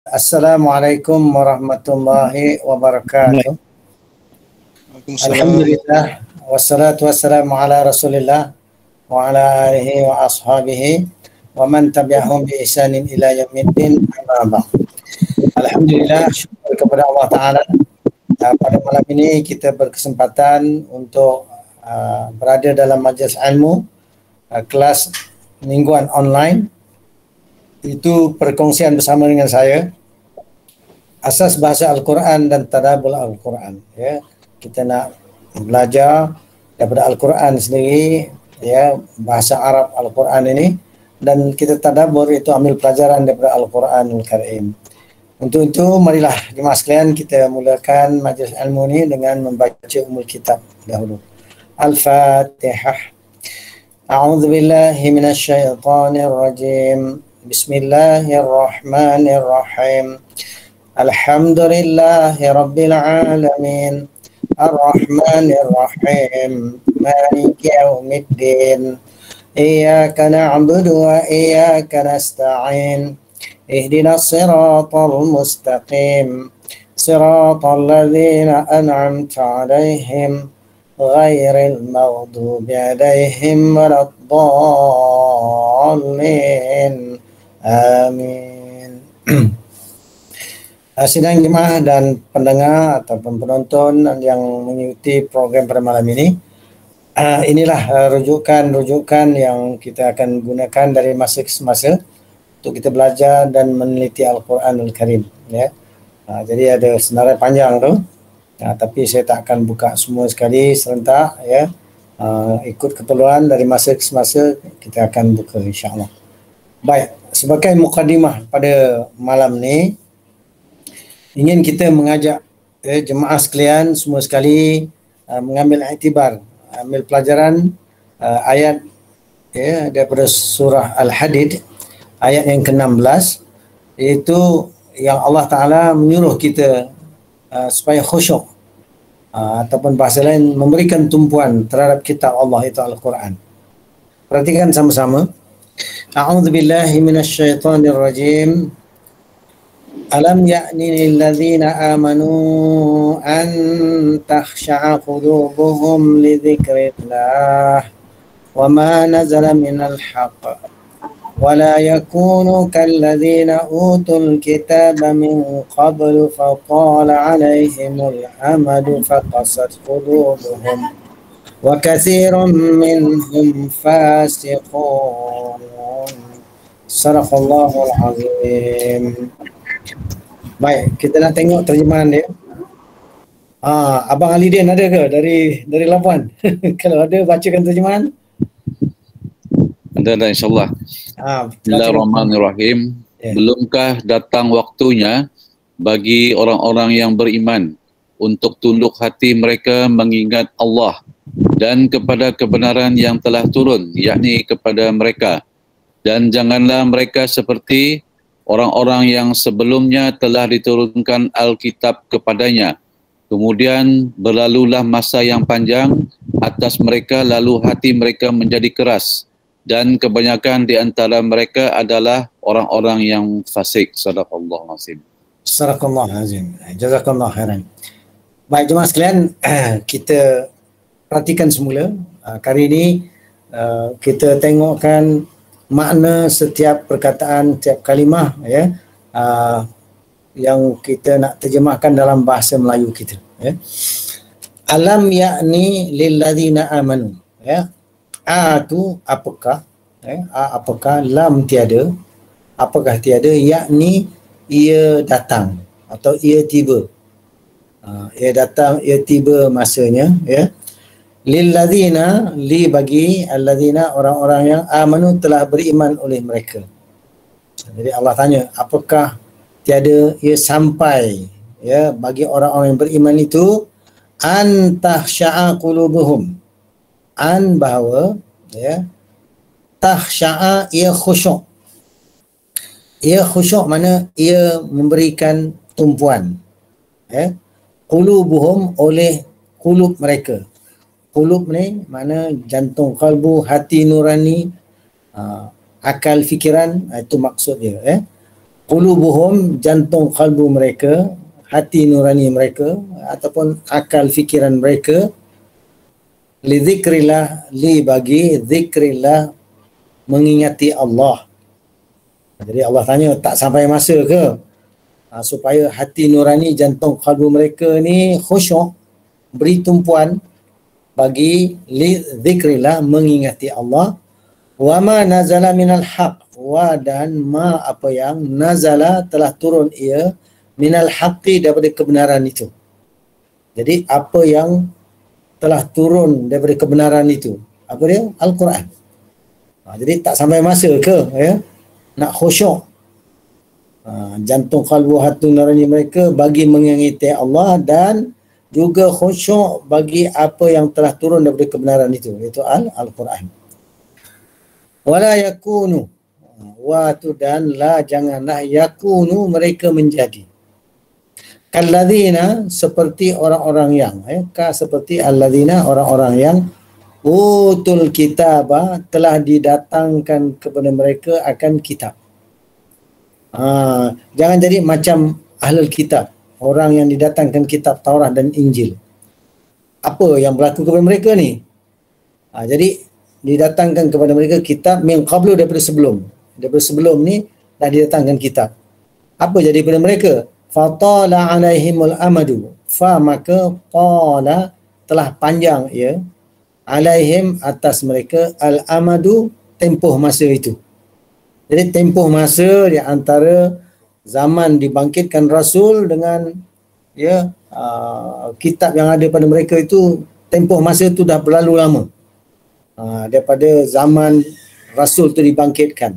Assalamualaikum warahmatullahi wabarakatuh. Alhamdulillah wassalatu wassalamu ala Rasulillah wa ala alihi wa ashabihi wa man tabi'ahum bi ihsanin ila yaumiddin, amma ba'd. Alhamdulillah, syukur kepada Allah Taala. Pada malam ini kita berkesempatan untuk berada dalam majlis ilmu kelas mingguan online. Itu perkongsian bersama dengan saya asas bahasa Al-Quran dan tadabbur Al-Quran. Ya, kita nak belajar daripada Al-Quran sendiri, ya, bahasa Arab Al-Quran ini, dan kita tadabbur, itu ambil pelajaran daripada Al-Quranul Karim. Untuk itu, marilah jemaah sekalian kita mulakan majlis ilmu ini dengan membaca umul kitab dahulu. Al-Fatihah. A'udzu billahi minasyaitonir rajim. Bismillahirrahmanirrahim. Alhamdulillahi rabbil alamin. Ar-Rahmanir Rahim. Maliki yaumiddin. Iyyaka na'budu wa iyyaka nasta'in. Ihdinas siratal mustaqim. Siratal ladzina an'amta 'alaihim ghairil maghdubi 'alaihim waladdallin. Amin. Sidang jemaah dan pendengar ataupun penonton yang mengikuti program pada malam ini, inilah rujukan-rujukan yang kita akan gunakan dari masa ke semasa untuk kita belajar dan meneliti Al-Quranul Karim. Ya. Jadi ada senarai panjang tu, tapi saya tak akan buka semua sekali serentak. Ya. Ikut keperluan dari masa ke semasa kita akan buka, insya-Allah. Baik, sebagai mukadimah pada malam ni, ingin kita mengajak jemaah sekalian semua sekali mengambil iktibar, ambil pelajaran ayat daripada surah Al-Hadid, ayat yang ke-16, iaitu yang Allah Ta'ala menyuruh kita supaya khusyuk, ataupun bahasa lain memberikan tumpuan terhadap kitab Allah, itu Al-Quran. Perhatikan sama-sama. A'udzu billahi minasyaitonir rajim. Alam ya'ni lil ladzina amanu an takhsha'a qulubuhum li dzikrillah wa ma nazala minal haqq wa la yakunu kal ladzina utul kitaba min qablu fa tala 'alaihimul amadu fa qasat qulubuhum wa katsirun minhum fasiqun. Sadaqallahul azim. Baik, kita nak tengok terjemahan dia. Abang Alidin ada ke dari Labuan? Kalau ada, bacakan terjemahan. Ada insyaAllah. Bismillahirrahmanirrahim. Belumkah datang waktunya bagi orang-orang yang beriman untuk tunduk hati mereka mengingat Allah dan kepada kebenaran yang telah turun, yakni kepada mereka. Dan janganlah mereka seperti orang-orang yang sebelumnya telah diturunkan Alkitab kepadanya. Kemudian berlalulah masa yang panjang atas mereka, lalu hati mereka menjadi keras. Dan kebanyakan di antara mereka adalah orang-orang yang fasik. Sadaqallahul azim. Sadaqallahul azim. Jazakallah khairan. Baik jemaah sekalian, kita perhatikan semula. Kali ini kita tengokkan makna setiap perkataan, setiap kalimah, ya, yang kita nak terjemahkan dalam bahasa Melayu kita. Ya. Alam ya'ni lilladzina amanu. Ya. Tu apakah? Ya. Apakah? Lam tiada. Apakah tiada? Yakni ia datang atau ia tiba. Ia datang, ia tiba masanya. Ya. Lilladzina, li bagi, alladzina, orang-orang yang amanu telah beriman oleh mereka. Jadi Allah tanya, apakah tiada ia sampai, ya, bagi orang-orang yang beriman itu, an tahsya'a qulubuhum, an bahawa, ya, tahsya'a ia khusyuk. Ia khusyuk mana ia memberikan tumpuan, ya, qulubuhum oleh qulub mereka. Qulub ni mana jantung, kalbu, hati nurani, akal, fikiran, itu maksud dia. qulubuhum, jantung kalbu mereka, hati nurani mereka ataupun akal fikiran mereka, li dzikrillah, li bagi dzikrillah, mengingati Allah. Jadi Allah tanya, tak sampai masa ke supaya hati nurani, jantung kalbu mereka ni khusyuk, beri tumpuan bagi li dzikrillah, mengingati Allah, wa ma nazala minal haq, wa dan ma apa yang nazala telah turun ia, minal haqqi daripada kebenaran itu. Jadi apa yang telah turun daripada kebenaran itu, apa dia? Al-Quran. Jadi tak sampai masa ke nak khusyuk jantung kalbu hati nurani mereka bagi mengingati Allah, dan juga khusyuk bagi apa yang telah turun daripada kebenaran itu, iaitu Al-Quran. Wala yakunu, wa tu dan la, janganlah, yakunu mereka menjadi, kalladzina seperti orang-orang yang seperti alladzina orang-orang yang utul kitaba telah didatangkan kepada mereka akan kitab. Jangan jadi macam ahlul kitab, orang yang didatangkan kitab Taurat dan Injil. Apa yang berlaku kepada mereka ni? Jadi didatangkan kepada mereka kitab min qablu, daripada sebelum ni dah didatangkan kitab. Apa jadi pada mereka? Fatala alaihimul amadu, maka tala telah panjang ia, alaihim atas mereka, al amadu tempoh masa itu. Jadi tempoh masa di antara zaman dibangkitkan Rasul dengan kitab yang ada pada mereka itu, tempoh masa itu dah berlalu lama. Daripada zaman Rasul itu dibangkitkan.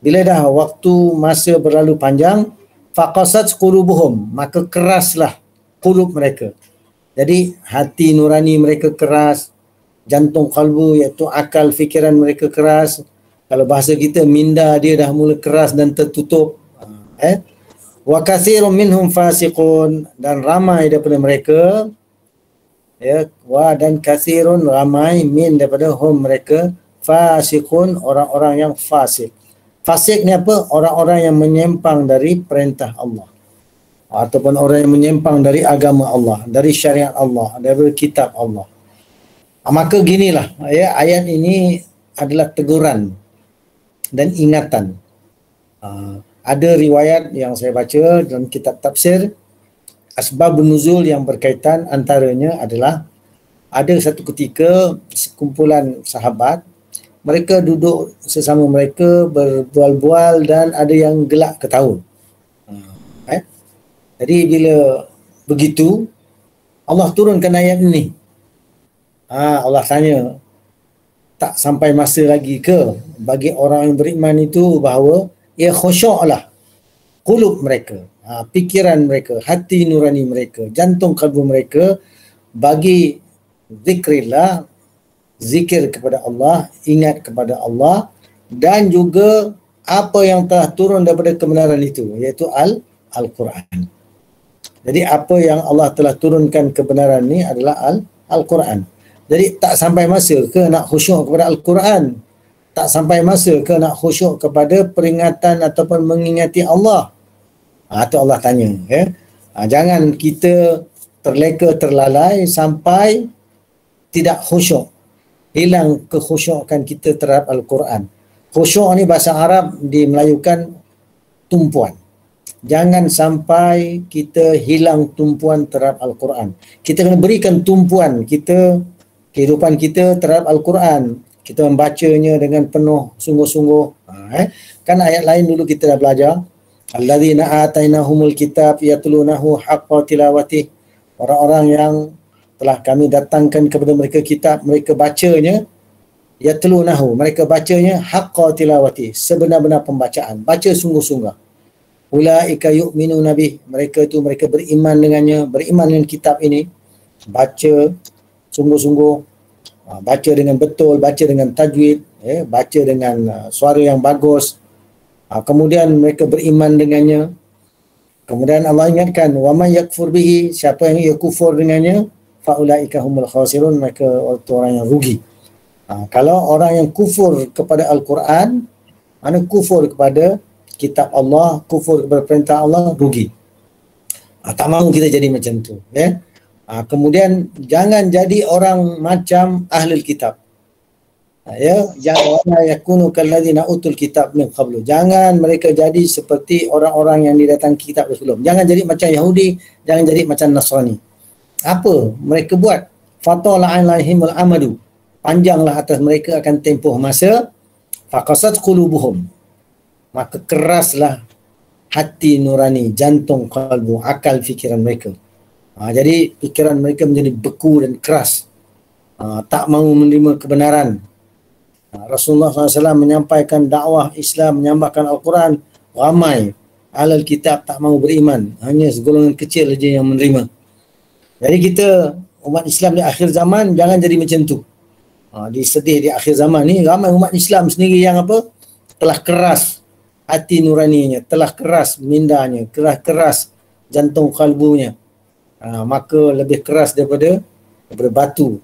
Bila dah waktu masa berlalu panjang, faqasat qulubuhum, maka keraslah qulub mereka. Jadi hati nurani mereka keras, jantung kalbu iaitu akal fikiran mereka keras. Kalau bahasa kita, minda dia dah mula keras dan tertutup. Wa katsirun minhum fasiqun, dan ramai daripada mereka, dan katsirun ramai, min daripada hum mereka, fasiqun orang-orang yang fasik. Fasik ni apa? Orang-orang yang menyimpang dari perintah Allah, ataupun orang yang menyimpang dari agama Allah, dari syariat Allah, dari kitab Allah. Maka ginilah ayat ini adalah teguran dan ingatan. Ada riwayat yang saya baca dalam kitab tafsir, asbabun nuzul yang berkaitan, antaranya adalah ada satu ketika sekumpulan sahabat, mereka duduk sesama mereka berbual-bual dan ada yang gelak ketawa. Jadi bila begitu, Allah turunkan ayat ini. Allah tanya, tak sampai masa lagi ke bagi orang yang beriman itu bahawa ia khusyuklah qulub mereka, fikiran mereka, hati nurani mereka, jantung kalbu mereka bagi zikrillah, zikir kepada Allah, ingat kepada Allah, dan juga apa yang telah turun daripada kebenaran itu, iaitu Al-Quran. Jadi apa yang Allah telah turunkan kebenaran ni adalah Al-Quran. Jadi tak sampai masa ke nak khusyuk kepada Al-Quran? Tak sampai masa ke nak khusyuk kepada peringatan ataupun mengingati Allah? Itu Allah tanya. Jangan kita terleka, terlalai sampai tidak khusyuk. Hilang kekhusyukan kita terhadap Al-Quran. Khusyuk ni bahasa Arab dimelayukan tumpuan. Jangan sampai kita hilang tumpuan terhadap Al-Quran. Kita kena berikan tumpuan kita, kehidupan kita terhadap Al-Quran. Kita membacanya dengan penuh sungguh-sungguh. Kan ayat lain dulu kita dah belajar. Alladzina atainahumul kitab yatlunahu haqqa tilawatih. Orang-orang yang telah kami datangkan kepada mereka kitab, mereka bacanya, yatlunahu, mereka bacanya haqqa tilawatih, sebenar-benar pembacaan, baca sungguh-sungguh. Ulaika yu'minuna bih, mereka itu mereka beriman dengannya, beriman dengan kitab ini, baca sungguh-sungguh, baca dengan betul, baca dengan tajwid, baca dengan suara yang bagus. Kemudian mereka beriman dengannya. Kemudian Allah ingatkan, wa man yakfur bihi, siapa yang ia kufur dengannya, fa ulaika humul khasirun, mereka orang yang rugi. Kalau orang yang kufur kepada Al-Quran, mana kufur kepada kitab Allah, kufur kepada perintah Allah, rugi. Tak mahu kita jadi macam tu, ya. Kemudian jangan jadi orang macam ahlul kitab. Ya, jangan yakunu kalladzina utul kitab min qablu. Jangan mereka jadi seperti orang-orang yang didatang kitab sebelum. Jangan jadi macam Yahudi, jangan jadi macam Nasrani. Apa mereka buat? Fatala alaihimul amadu. Panjanglah atas mereka akan tempoh masa. Faqasat qulubuhum. Maka keraslah hati nurani, jantung kalbu, akal fikiran mereka. Jadi fikiran mereka menjadi beku dan keras. Tak mahu menerima kebenaran. Rasulullah SAW menyampaikan dakwah Islam, menyampaikan Al-Quran, ramai ahlul kitab tak mahu beriman, hanya segolongan kecil saja yang menerima. Jadi kita umat Islam di akhir zaman jangan jadi macam tu. Disedih di akhir zaman ni ramai umat Islam sendiri yang apa? Telah keras hati nuraninya, telah keras mindanya, telah keras jantung kalbunya. Maka lebih keras daripada batu.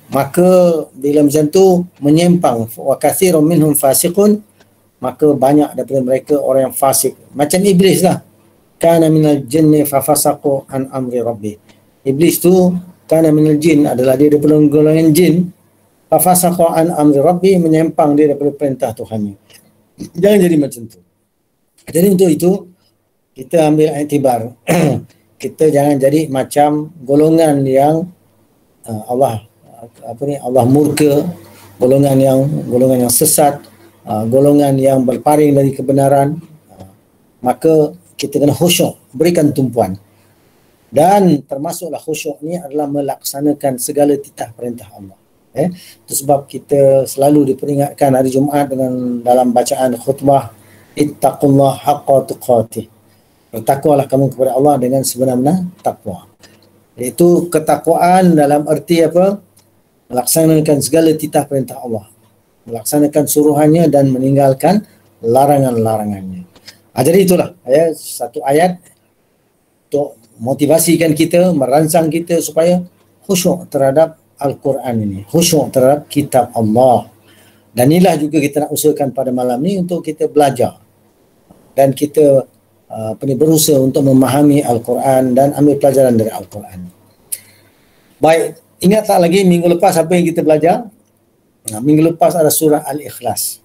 Maka bila macam tu menyimpang, wa katsirun minhum fasiqun, maka banyak daripada mereka orang yang fasik, macam iblis lah. Kana minal jinni fa fasaqu an amri rabbi. Iblis tu kana minal jin, adalah dia daripada golongan jin, fa fasaqu an amri rabbi, menyimpang dia daripada perintah Tuhannya. Jangan jadi macam tu. Jadi untuk itu kita ambil iktibar. Kita jangan jadi macam golongan yang Allah murka, golongan yang sesat, golongan yang berpaling dari kebenaran. Maka kita kena khusyuk, berikan tumpuan. Dan termasuklah khusyuk ni adalah melaksanakan segala titah perintah Allah. Itu sebab kita selalu diperingatkan hari Jumaat dengan dalam bacaan khutbah, ittaqullah haqqa tuqatih. Bertakwalah kamu kepada Allah dengan sebenar-benar takwa. Iaitu ketakwaan dalam arti apa? Melaksanakan segala titah perintah Allah, melaksanakan suruhannya dan meninggalkan larangan-larangannya. Jadi itulah satu ayat untuk motivasikan kita, merangsang kita supaya khusyuk terhadap Al-Quran ini, khusyuk terhadap kitab Allah. Dan inilah juga kita nak usahakan pada malam ni untuk kita belajar dan kita berusaha untuk memahami Al-Quran dan ambil pelajaran dari Al-Quran. Baik, ingat tak lagi minggu lepas apa yang kita belajar? Minggu lepas ada surah Al-Ikhlas.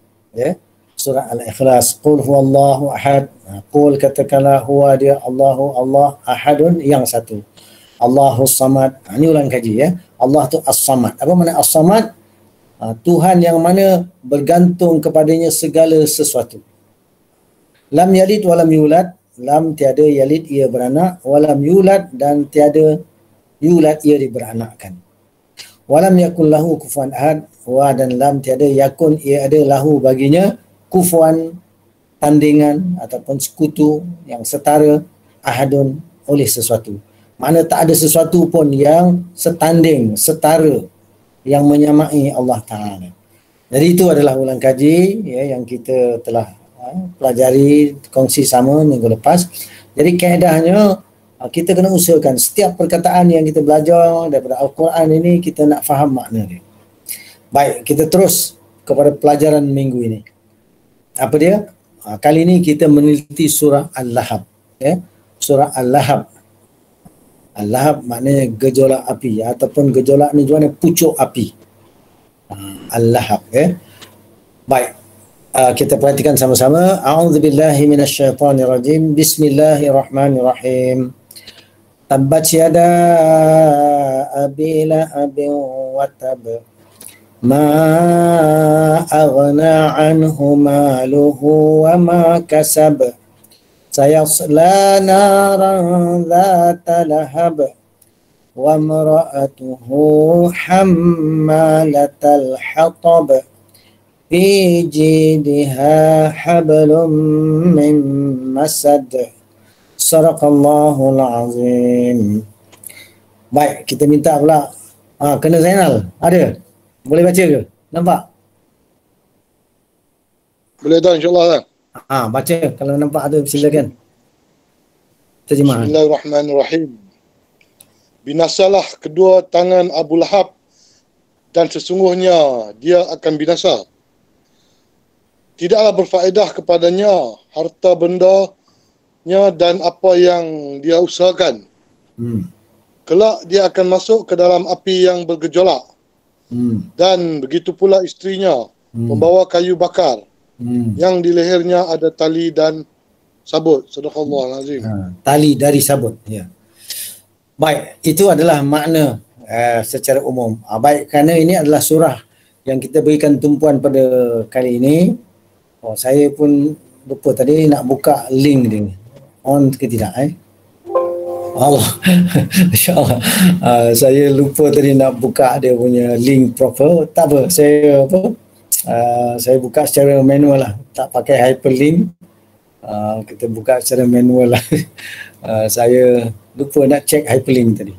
Surah Al-Ikhlas. Qul huwallahu ahad. Qul, katakanlah huwa dia Allah ahadun, yang satu. Allahus samad. Ini ulang kaji Allah tu as-samad. Apa makna as-samad? Tuhan yang mana bergantung kepadanya segala sesuatu. Lam yalid walam yulad. Lam tiada yalid ia beranak, walam yulad dan tiada yulad ia diberanakkan. Walam yakun lahu kufuwan ahad. Wa dan lam tiada yakun ia ada lahu baginya kufuwan, tandingan ataupun sekutu yang setara, ahadun, oleh sesuatu. Mana tak ada sesuatu pun yang setanding, setara, yang menyamai Allah Ta'ala. Jadi itu adalah ulang kaji yang kita telah pelajari, kongsi sama minggu lepas. Jadi kaedahnya kita kena usahakan setiap perkataan yang kita belajar daripada Al-Quran ini kita nak faham makna dia. Baik, kita terus kepada pelajaran minggu ini. Apa dia? Kali ini kita meneliti surah Al-Lahab. Surah Al-Lahab. Al-Lahab maknanya gejolak api, ataupun gejolak ni juga pucuk api. Al-Lahab. Baik. Kita perhatikan sama-sama. A'udzubillahi minasyaitonirrajim. Bismillahirrahmanirrahim. Tabbat yada abi lahabin wa tab. Ma aghna anhu maluhu wa ma kasab. Sayasla naran dhata lahab. Wa imra'atuhu hammalatal hatab. Fi jidha hablum min masad. Sadaqallahul azim. Baik, kita minta pula kena Zainal, ada? Boleh baca ke? Nampak? Boleh dah, insyaAllah dah. Baca, kalau nampak ada silakan. Terjemah. Bismillahirrahmanirrahim. Binasalah kedua tangan Abu Lahab dan sesungguhnya dia akan binasa. tidaklah berfaedah kepadanya harta bendanya dan apa yang dia usahakan. Kelak dia akan masuk ke dalam api yang bergejolak. Dan begitu pula istrinya, membawa kayu bakar, yang di lehernya ada tali dan sabut. Sadaqallahul azim. Tali dari sabut. Ya. Baik, itu adalah makna secara umum. Baik, kerana ini adalah surah yang kita berikan tumpuan pada kali ini. Saya pun lupa tadi nak buka link dia. On ke tidak? Allah. InsyaAllah. Saya lupa tadi nak buka dia punya link proper. Tak apa, saya buka secara manual lah. Tak pakai hyperlink. Kita buka secara manual lah. Saya lupa nak check hyperlink tadi.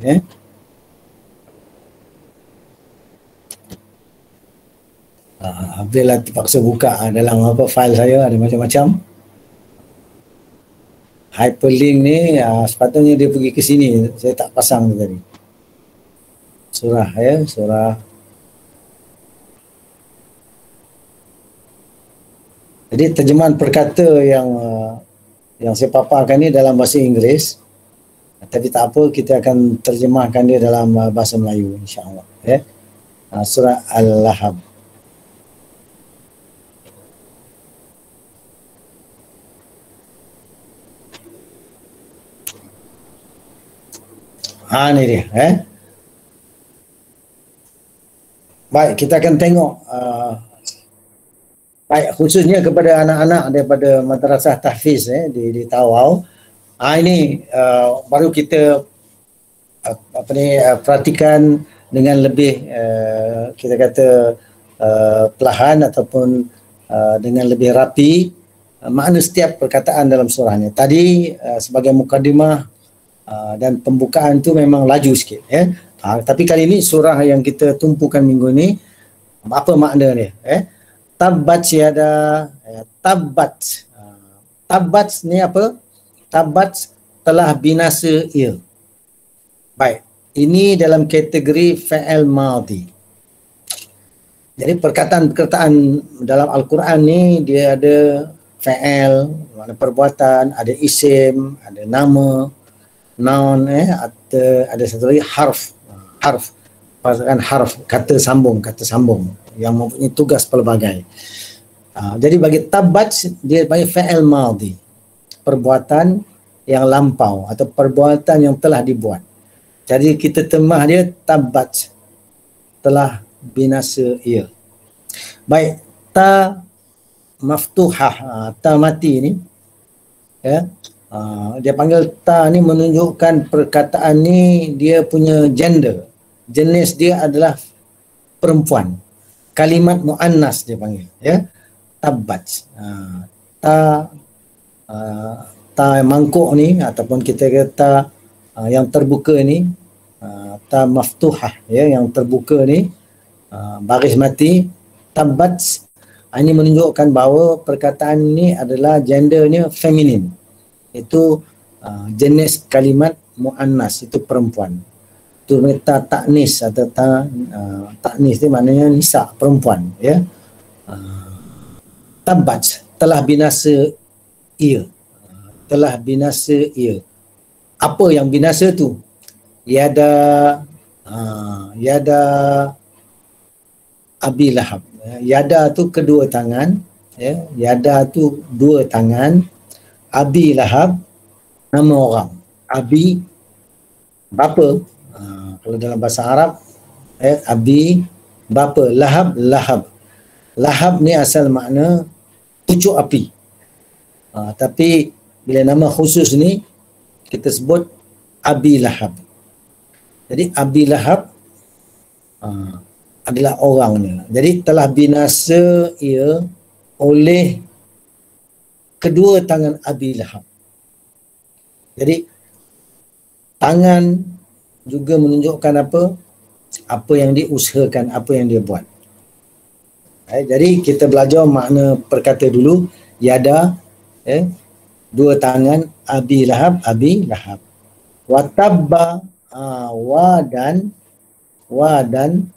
Bila terpaksa buka dalam file saya ada macam-macam. Hyperlink ni sepatutnya dia pergi ke sini. Saya tak pasang tadi. Surah surah. Jadi terjemahan perkata yang saya paparkan ni dalam bahasa Inggeris. Tapi tak apa, kita akan terjemahkan dia dalam bahasa Melayu insya-Allah. Surah Al-Lahab. Ni dia. Baik, kita akan tengok. Baik, khususnya kepada anak-anak daripada Madrasah Tahfiz di Tawau. Ini baru kita perhatikan dengan lebih kita kata perlahan ataupun dengan lebih rapi makna setiap perkataan dalam surah ni. Tadi sebagai mukadimah dan pembukaan tu memang laju sikit tapi kali ini surah yang kita tumpukan minggu ni, apa makna dia? Tabbat yada, tabbat. Tabbat ni apa? Tabbat telah binasa ia. Baik, ini dalam kategori fa'il madhi. Jadi perkataan-perkataan dalam Al-Quran ni dia ada fa'il, makna perbuatan, ada isim, ada nama, noun, ada satu lagi harf. Harf, kata sambung yang mempunyai tugas pelbagai. Jadi bagi tabbat dia bagi fa'il madhi, perbuatan yang lampau atau perbuatan yang telah dibuat. Jadi kita terjemah dia tabbat, telah binasa ia. Baik, ta maftuhah, ta mati ni dia panggil ta ni menunjukkan perkataan ni dia punya gender. Jenis dia adalah perempuan. Kalimat muannas dia panggil tabbat. Ta mangkuk ni ataupun kita kata yang terbuka ni, ta maftuhah yang terbuka ni, baris mati, tabbat. Ini menunjukkan bahawa perkataan ini adalah gendernya feminin. Itu jenis kalimat muannas, itu perempuan. Itu ta taknis atau taknis ni maknanya nisa, perempuan tabbat, telah binasa ia. Telah binasa ia. Apa yang binasa tu? Yada Abi Lahab. Yada tu kedua tangan, yada tu dua tangan. Abi Lahab nama orang. Abi bapa. Kalau dalam bahasa Arab Abi bapa, Lahab Lahab. Lahab ni asal makna pucuk api. Tapi bila nama khusus ni kita sebut Abi Lahab. Jadi Abi Lahab adalah orangnya. Jadi telah binasa ia oleh kedua tangan Abi Lahab. Jadi tangan juga menunjukkan apa yang dia usahakan, apa yang dia buat. Jadi kita belajar makna perkata dulu. Yada dua tangan, Abi Lahab, Abi Lahab. Watabba, wa dan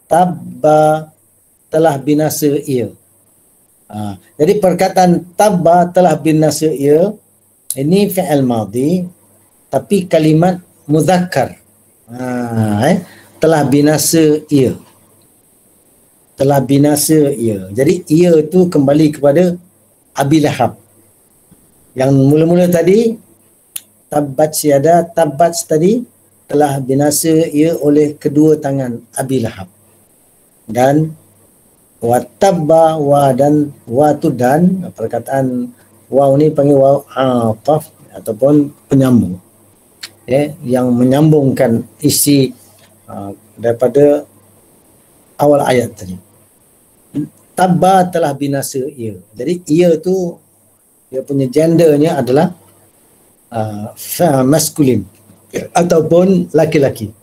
tabba, telah binasa ia. Jadi perkataan tabba telah binasa ia, ini fi'il madhi tapi kalimat muzakkar. Telah binasa ia. Telah binasa ia. Jadi ia tu kembali kepada Abi Lahab. Yang mula-mula tadi tabbat syada, tabbat tadi telah binasa ia oleh kedua tangan Abi Lahab. Dan wa tabba, wa dan wa tu dan, perkataan waw ni panggil waw ataf ataupun penyambung. Yang menyambungkan isi daripada awal ayat tadi. Tabba telah binasa ia. Jadi ia tu dia punya gendernya adalah maskulin ataupun laki-laki.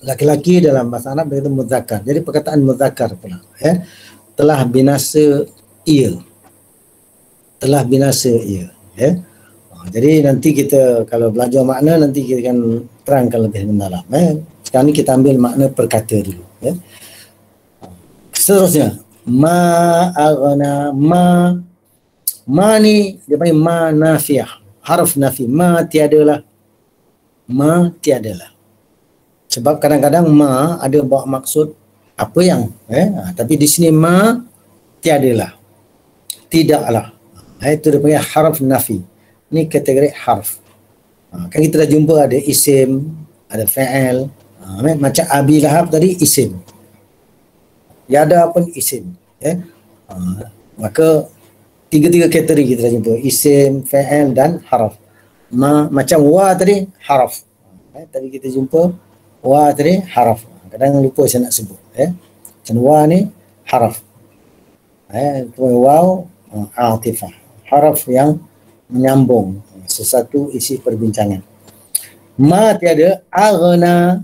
Laki-laki dalam bahasa Arab itu muzakkar. Jadi perkataan muzakkar pula, telah binasa ia. Telah binasa ia, jadi nanti kita kalau belajar makna nanti kita akan terangkan lebih mendalam. Sekarang ni kita ambil makna perkata dulu. Seterusnya, ma aghna, ma ni dia panggil ma nafiah, harf nafi. Ma tiadalah, ma tiadalah. Sebab kadang-kadang ma ada bawa maksud apa yang, tapi di sini ma tiadalah, tidaklah. Itu dia panggil harf nafi. Ini kategori harf. Kan kita dah jumpa ada isim, ada fa'il. Macam Abi Lahab tadi isim. Yada pun isim. Maka tiga-tiga kategori kita dah jumpa. Isim, fa'il dan harf. Macam wa tadi harf. Tadi kita jumpa wa tadi harf. Kadang lupa saya nak sebut. Macam wa ni harf. Waw atifah. Harf yang menyambung sesuatu isi perbincangan. Ma tiada, aghna.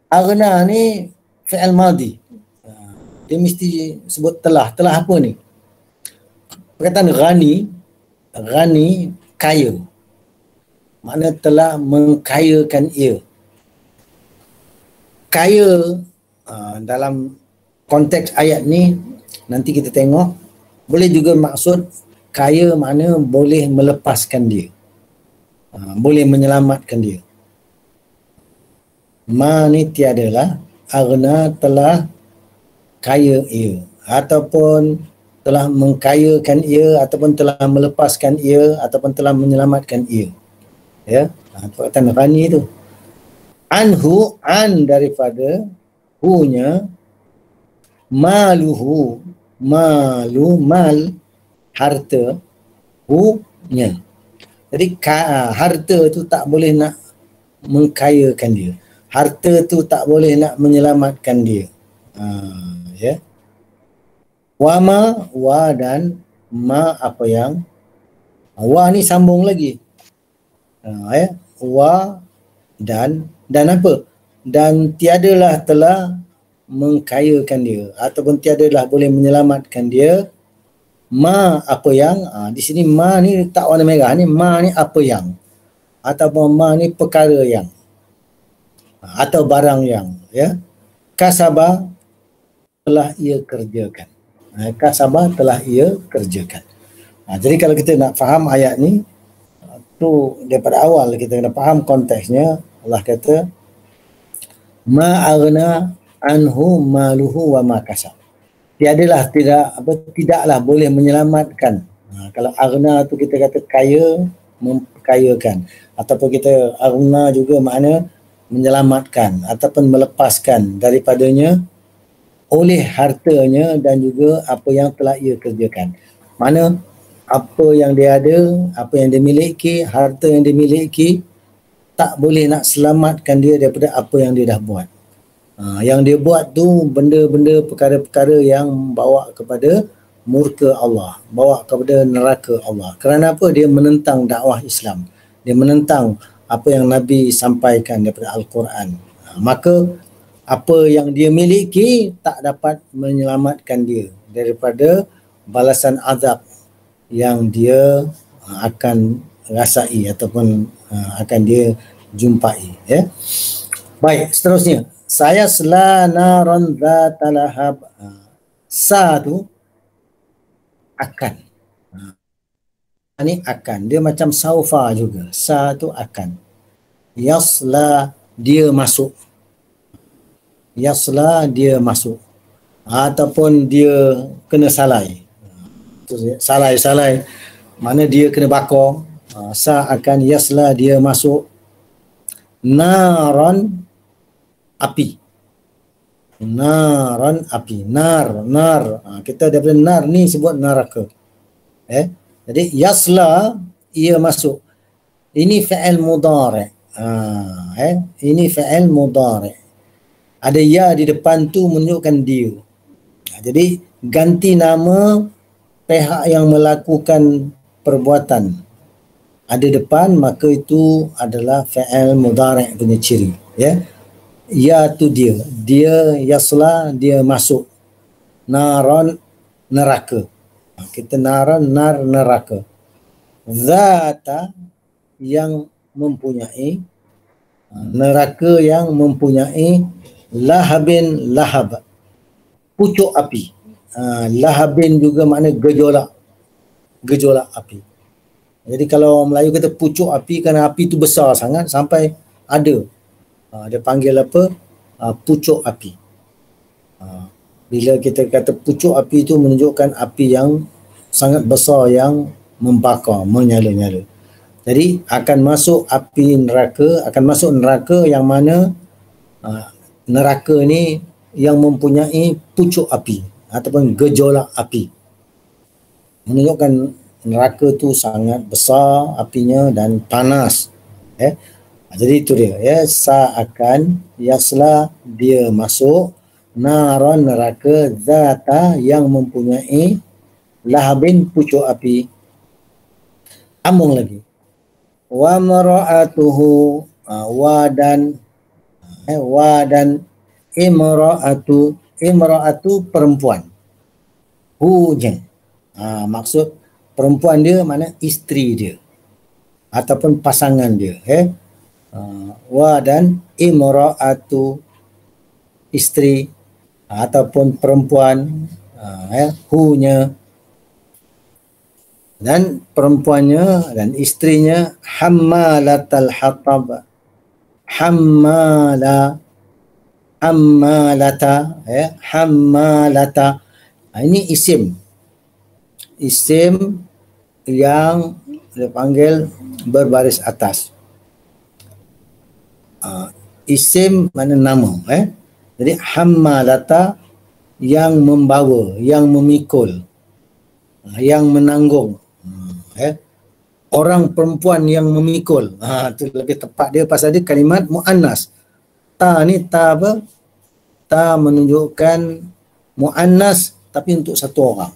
Aghna ni fi'il madhi. Dia mesti sebut telah. Telah apa ni? Perkataan ghani kaya. Makna telah mengkayakan ia. Kaya dalam konteks ayat ni nanti kita tengok boleh juga maksud kaya makna boleh melepaskan dia. Boleh menyelamatkan dia. Ma ni tiadalah, aghna telah kaya ia ataupun telah mengkayakan ia ataupun telah melepaskan ia ataupun telah menyelamatkan ia. Perkataan ghani tu. Anhu, an daripada hu-nya, maluhu, mal, harta, hu-nya. Jadi harta tu tak boleh nak mengkayakan dia. Harta tu tak boleh nak menyelamatkan dia. Wama, wa dan ma apa yang. Wa ni sambung lagi. Wa dan apa? Dan tiadalah telah mengkayakan dia ataupun tiadalah boleh menyelamatkan dia ma apa yang. Di sini ma ni tak warna merah ni, ma ni apa yang ataupun ma ni perkara yang atau barang yang, kasabah telah ia kerjakan. Kasabah telah ia kerjakan. Jadi kalau kita nak faham ayat ni tu daripada awal kita kena faham konteksnya. Allah kata ma aghna anhu maluhu wa ma kasab. Tidaklah boleh menyelamatkan. Kalau aghna tu kita kata kaya, memperkayakan, ataupun kita aghna juga makna menyelamatkan ataupun melepaskan daripadanya oleh hartanya dan juga apa yang telah ia kerjakan. Mana apa yang dia ada, apa yang dia miliki, harta yang dia miliki tak boleh nak selamatkan dia daripada apa yang dia dah buat. Yang dia buat tu benda-benda, perkara-perkara yang bawa kepada murka Allah, bawa kepada neraka Allah. Kerana apa? Dia menentang dakwah Islam. Dia menentang apa yang Nabi sampaikan daripada Al-Quran. Maka apa yang dia miliki tak dapat menyelamatkan dia daripada balasan azab yang dia akan rasai ataupun akan dia jumpai. Baik, seterusnya. Saya sela naron dzatalahab. Sa tu akan. Ini akan. Dia macam saufa juga. Sa tu akan. Yasla dia masuk. Yasla dia masuk. Ataupun dia kena salai. Salai. Mana dia kena bakar. Sa akan yasla dia masuk. Naran api. Naran api. Nar. Kita daripada nar ni sebut neraka. Jadi yasla ia masuk. Ini fi'il mudhari'. Ini fi'il mudhari'. Ada ya di depan tu menunjukkan dia. Jadi ganti nama pihak yang melakukan perbuatan ada depan, maka itu adalah fi'il mudhari' punya ciri. Ya tu dia. Dia yasla dia masuk. Naran neraka. Kita naran nar neraka. Zata yang mempunyai, neraka yang mempunyai lahabin lahab, pucuk api. Lahabin juga makna gejolak api. Jadi kalau Melayu kata pucuk api, kerana api tu besar sangat sampai ada dia panggil apa, pucuk api. Bila kita kata pucuk api itu menunjukkan api yang sangat besar yang membakar, menyala-nyala. Jadi akan masuk api neraka, akan masuk neraka yang mana neraka ni yang mempunyai pucuk api ataupun gejolak api. Menunjukkan neraka tu sangat besar apinya dan panas. Jadi itu dia. Sa akan yasla dia masuk. Naran neraka. Zata yang mempunyai lahabin pucuk api. Ambung lagi. Wa mara'atuhu wa dan imra'atu perempuan. Hunya. Maksud perempuan dia mana isteri dia ataupun pasangan dia. Wa dan imra'atu isteri ataupun perempuan, hunya, dan perempuannya dan isterinya hammalatal hatab. Hammalata, hammalata. Ini isim yang dipanggil berbaris atas. Isim mana nama. Jadi hammalata yang membawa, yang memikul, yang menanggung. Orang perempuan yang memikul. Itu lebih tepat dia pasal dia kalimat muannas. Ta ni ta apa? Ta menunjukkan muannas tapi untuk satu orang.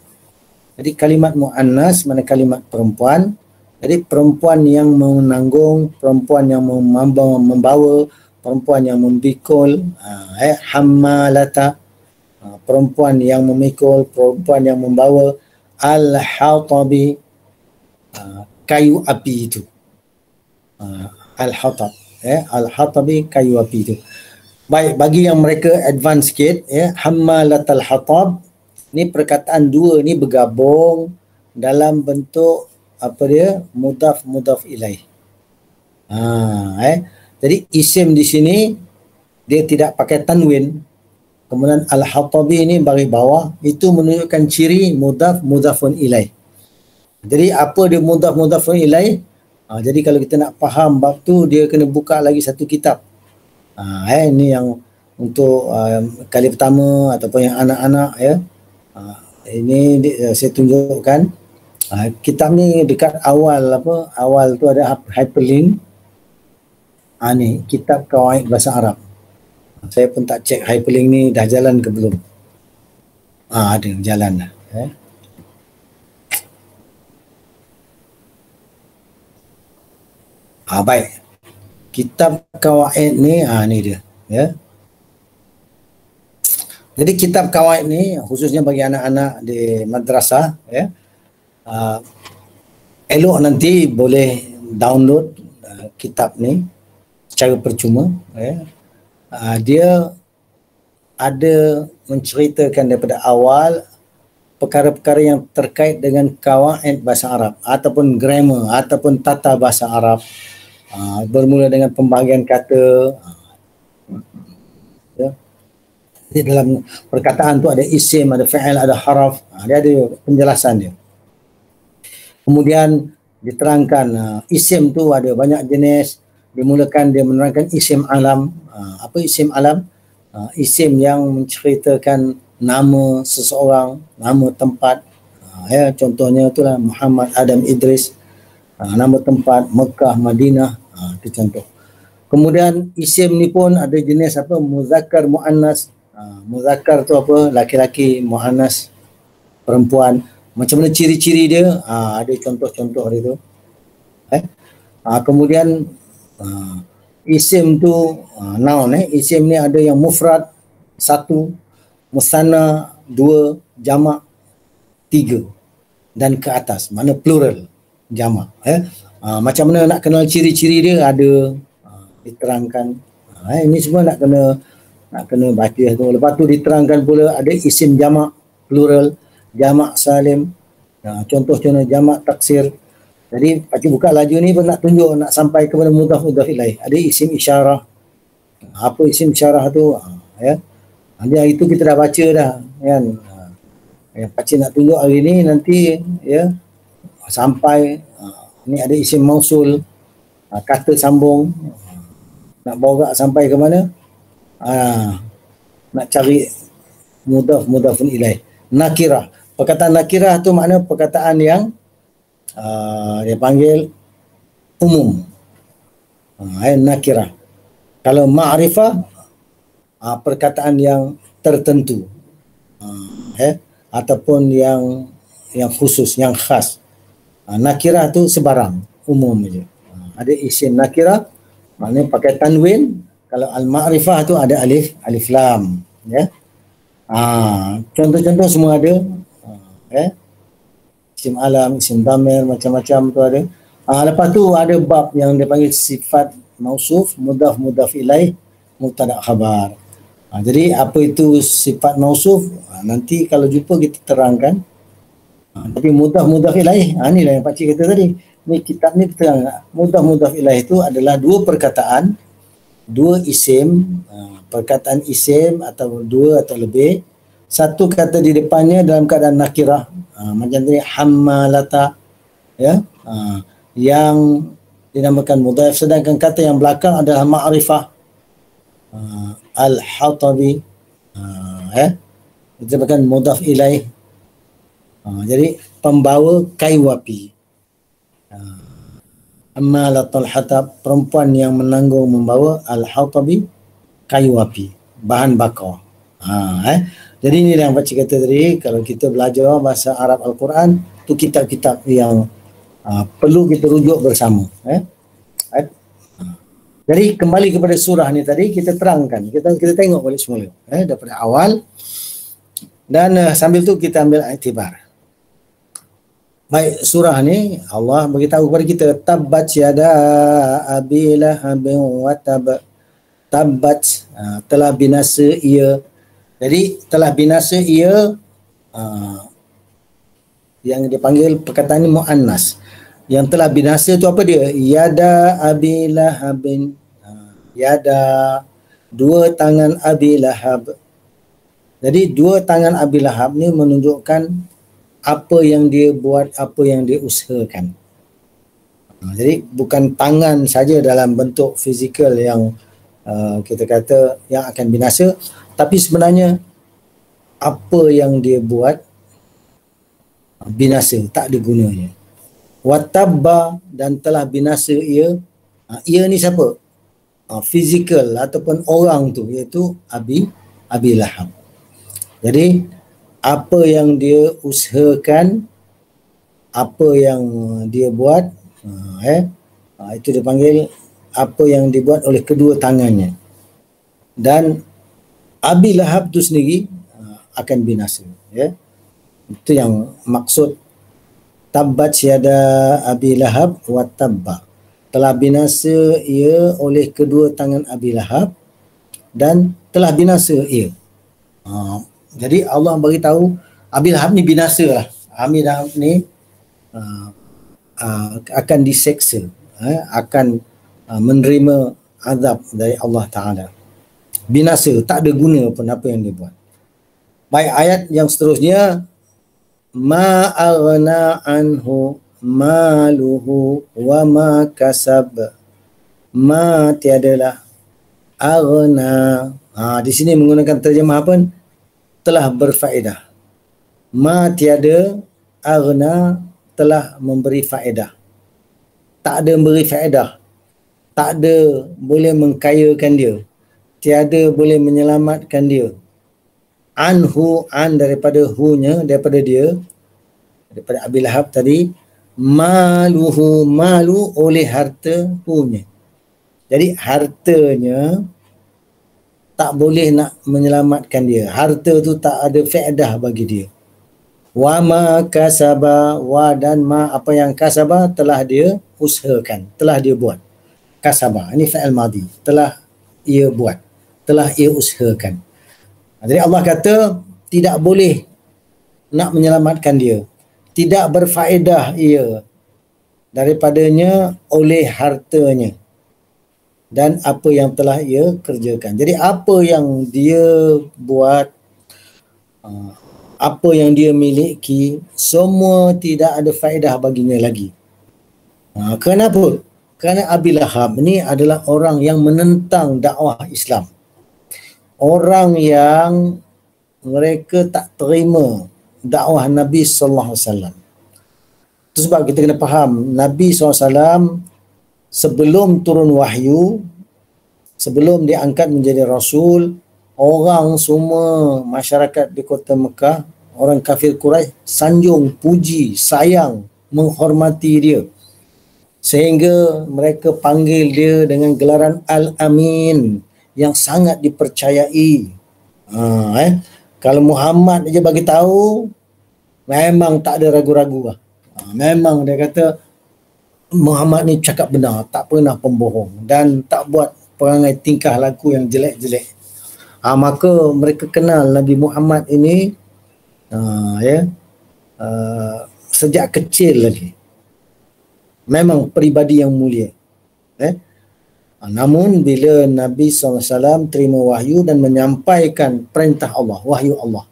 Jadi kalimat muannas mana kalimat perempuan. Jadi perempuan yang menanggung, perempuan yang membawa, perempuan yang memikul, hammalata, perempuan yang memikul, perempuan yang membawa, al-hatabi, kayu api itu. Al-hatab, al-hatabi, kayu api itu. Baik, bagi yang mereka advance sikit, hammalatal hatab, ni perkataan dua ni bergabung dalam bentuk apa dia, mudaf ilaih. Jadi isim di sini dia tidak pakai tanwin. Kemudian al-hatabi ni bagi bawah, itu menunjukkan ciri mudafun ilaih. Jadi apa dia mudafun ilaih? Jadi kalau kita nak faham bab tu, dia kena buka lagi satu kitab. Ini yang untuk kali pertama ataupun yang anak-anak ini saya tunjukkan. Kitab ni dekat awal awal tu ada hyperlink. Ni kitab Qawaid Bahasa Arab. Saya pun tak cek hyperlink ni dah jalan ke belum. Ada jalan dah. Baik. Kitab Qawaid ni ni dia, Jadi kitab Qawaid ni khususnya bagi anak-anak di madrasah, elok nanti boleh download kitab ni secara percuma. Dia ada menceritakan daripada awal perkara-perkara yang terkait dengan kawaid bahasa Arab ataupun grammar ataupun tata bahasa Arab, bermula dengan pembahagian kata. Ya. Di dalam perkataan tu ada isim, ada fa'il, ada haraf, dia ada penjelasan dia. Kemudian diterangkan isim tu ada banyak jenis. Dimulakan dia menerangkan isim alam. Apa isim alam? Isim yang menceritakan nama seseorang, nama tempat. Ya, contohnya itulah Muhammad, Adam, Idris. Nama tempat Mekah, Madinah, itu contoh. Kemudian isim ni pun ada jenis apa? Muzakkar, muannas. Muzakkar tu apa? Laki-laki, muannas perempuan. Macam mana ciri-ciri dia? Ada contoh-contoh dia tu. Kemudian isim tu noun, isim ni ada yang mufrad 1, musanna 2, jamak 3 dan ke atas, mana plural jamak. Macam mana nak kenal ciri-ciri dia ada diterangkan. Ini semua nak kena baca tu. Lepas tu diterangkan pula ada isim jamak plural, jamak salim, contoh-contoh jamak taksir. Jadi pakcik buka laju ni pun nak tunjuk, nak sampai kepada mudhaf ilaih. Ada isim isyarah. Apa isim isyarah tu? Ya. Itu kita dah baca dah, kan. Yang pakcik nak tunjuk hari ni nanti ya sampai ni ada isim mausul, kata sambung. Nak bawa sampai ke mana? Nak cari mudhaf ilaih. Nakirah. Perkataan nakirah tu makna perkataan yang dia panggil umum. Nakirah. Kalau ma'rifah, perkataan yang tertentu, ataupun yang khusus, yang khas. Nakirah tu sebarang, umum je. Ada isim nakirah, maknanya pakai tanwin. Kalau al-ma'rifah tu ada alif lam, ya. Contoh-contoh semua ada. Isim alam, isim dhamir, macam-macam tu ada. Lepas tu ada bab yang dia panggil sifat mausuf, mudhaf ilaih, mubtada khabar. Jadi apa itu sifat mausuf? Nanti kalau jumpa kita terangkan. Tapi mudhaf ilaih, inilah yang pakcik kata tadi. Ni kitab ni terang. Mudhaf ilaih itu adalah dua perkataan, dua isim, perkataan isim atau dua atau lebih. Satu kata di depannya dalam keadaan nakirah, macam tadi hammalata, ya, yang dinamakan mudhaf, sedangkan kata yang belakang adalah ma'rifah, al-hatabi, itu bukan mudhaf ilaih. Jadi pembawa kayu api, hammalatul hatab, perempuan yang menanggung membawa, al-hatabi, kayu api, bahan bakar. Jadi ini yang pakcik kata tadi, kalau kita belajar bahasa Arab Al-Quran, tu kitab-kitab yang perlu kita rujuk bersama. Jadi kembali kepada surah ni tadi, kita terangkan, kita tengok balik semula daripada awal, dan sambil tu kita ambil iktibar. Baik, surah ni Allah beritahu kepada kita, tabbat yada abi lahabin wa tab. Tabbat, telah binasa ia. Jadi telah binasa ia, yang dipanggil perkataan ini muannas. Yang telah binasa itu apa dia? Yada abi lahabin. Yada, dua tangan abi lahab. Jadi dua tangan abi lahab ni menunjukkan apa yang dia buat, apa yang dia usahakan. Jadi bukan tangan saja dalam bentuk fizikal yang kita kata yang akan binasa, tapi sebenarnya apa yang dia buat binasa, tak ada gunanya. Watabba, dan telah binasa ia. Ia ni siapa? Fizikal ataupun orang tu, iaitu Abi Lahab. Jadi apa yang dia usahakan, apa yang dia buat, itu dipanggil apa yang dibuat oleh kedua tangannya. Dan Abi Lahab tu sendiri akan binasa, ya. Itu yang maksud tabbat yada Abi Lahab wa tabba. Telah binasa ia oleh kedua tangan Abi Lahab dan telah binasa ia. Jadi Allah beritahu Abi Lahab ni binasa lah. Abi Lahab ni akan diseksa, akan menerima azab dari Allah Ta'ala. Binasa, tak ada guna pun apa yang dia buat. Baik, ayat yang seterusnya, ma aghna anhu maluhu wa ma kasab. Ma tiadalah, aghna. Di sini menggunakan terjemah apa? Telah berfaedah. Ma tiada, aghna telah memberi faedah. Tak ada memberi faedah. Tak ada boleh mengkayakan dia. Tiada boleh menyelamatkan dia. Anhu, an daripada hu-nya, daripada dia, daripada Abi Lahab tadi. Maluhu, malu oleh harta hu-nya. Jadi hartanya tak boleh nak menyelamatkan dia. Harta tu tak ada faedah bagi dia. Wa ma kasaba, wa dan ma apa yang kasaba telah dia usahakan, telah dia buat. Kasaba, ini fa'il madhi, telah ia buat, telah ia usahakan. Jadi Allah kata tidak boleh nak menyelamatkan dia. Tidak berfaedah ia daripadanya oleh hartanya dan apa yang telah ia kerjakan. Jadi apa yang dia buat, apa yang dia miliki, semua tidak ada faedah baginya lagi. Kenapa? Kerana Abi Lahab ni adalah orang yang menentang dakwah Islam. Orang yang mereka tak terima dakwah Nabi sallallahu alaihi wasallam. Itu sebab kita kena faham, Nabi SAW sebelum turun wahyu, sebelum diangkat menjadi Rasul, orang semua masyarakat di kota Mekah, orang kafir Quraisy sanjung, puji, sayang, menghormati dia. Sehingga mereka panggil dia dengan gelaran Al-Amin yang sangat dipercayai. Kalau Muhammad aja bagi tahu, memang tak ada ragu-ragu lah. Memang dia kata Muhammad ni cakap benar, tak pernah pembohong dan tak buat perangai tingkah laku yang jelek-jelek. Maka mereka kenal Nabi Muhammad ini sejak kecil lagi. Memang peribadi yang mulia. Namun bila Nabi SAW terima wahyu dan menyampaikan perintah Allah, wahyu Allah.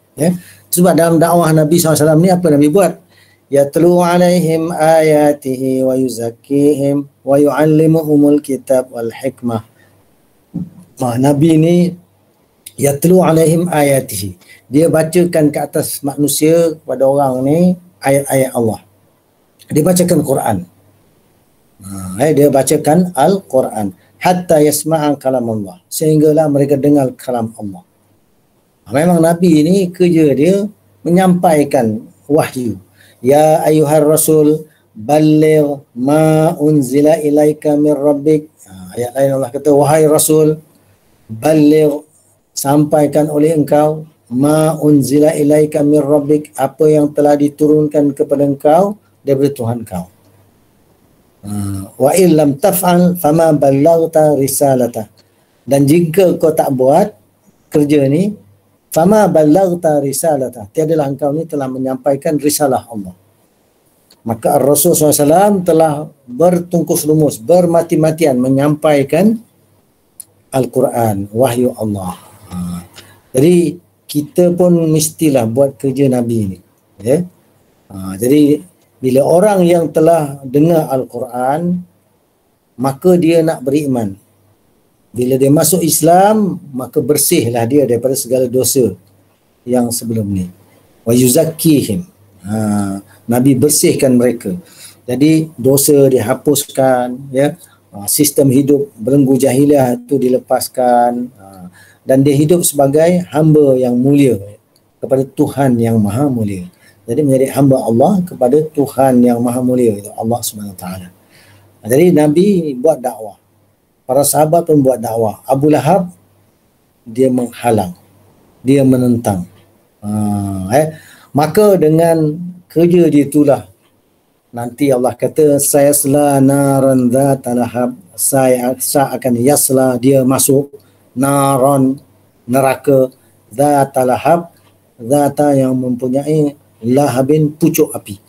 Sebab dalam dakwah Nabi SAW ni apa Nabi buat? Yatlu alaihim ayatihi wa yuzakkihim wa yu'allimuhumul kitab wal hikmah. Nabi ni yatlu alaihim ayatihi. Dia bacakan ke atas manusia, kepada orang ni, ayat-ayat Allah. Dia bacakan Quran. Dia bacakan Al-Quran hatta yasma'an kalam Allah, sehinggalah mereka dengar kalam Allah. Memang Nabi ni kerja dia menyampaikan wahyu. Ya ayyuhar rasul balligh ma unzila ilaika min rabbik. Ayat lain Allah kata, wahai rasul, balligh, sampaikan oleh engkau, ma unzila ilaika min rabbik, apa yang telah diturunkan kepada engkau daripada Tuhan kau. Wa illam taf'al fama ballaghta risalata. Dan jika kau tak buat kerja ni, fama ballaghta risalata, tiadalah engkau ni telah menyampaikan risalah Allah. Maka Rasul SAW telah bertungkus lumus, bermati-matian menyampaikan Al-Quran, wahyu Allah. Jadi kita pun mestilah buat kerja Nabi ni. Jadi bila orang yang telah dengar Al-Quran, maka dia nak beriman. Bila dia masuk Islam, maka bersihlah dia daripada segala dosa yang sebelum ni. Wa yuzakkihim. Nabi bersihkan mereka. Jadi dosa dihapuskan, sistem hidup belenggu jahiliah itu dilepaskan, dan dia hidup sebagai hamba yang mulia kepada Tuhan yang maha mulia. Jadi menjadi hamba Allah kepada Tuhan yang maha mulia, itu Allah SWT. Jadi Nabi buat dakwah, para sahabat pun buat dakwah. Abu Lahab dia menghalang, dia menentang. Maka dengan kerja dia itulah nanti Allah kata, saya sela naran dzata lahab, saya akan yasla, dia masuk naran, neraka, Zata lahab, zata yang mempunyai lahabin, pucuk api.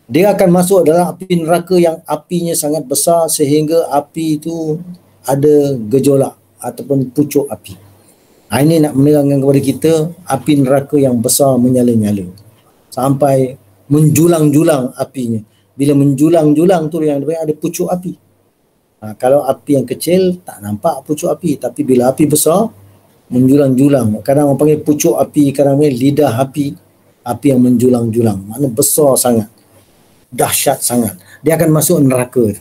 Dia akan masuk dalam api neraka yang apinya sangat besar sehingga api itu ada gejolak ataupun pucuk api. Ini nak menerangkan kepada kita api neraka yang besar menyala-nyala sampai menjulang-julang apinya. Bila menjulang-julang tu yang ada pucuk api. Kalau api yang kecil tak nampak pucuk api, tapi bila api besar menjulang-julang. Kadang orang panggil pucuk api, kadang panggil lidah api, api yang menjulang-julang. Maknanya besar sangat, dahsyat sangat. Dia akan masuk neraka.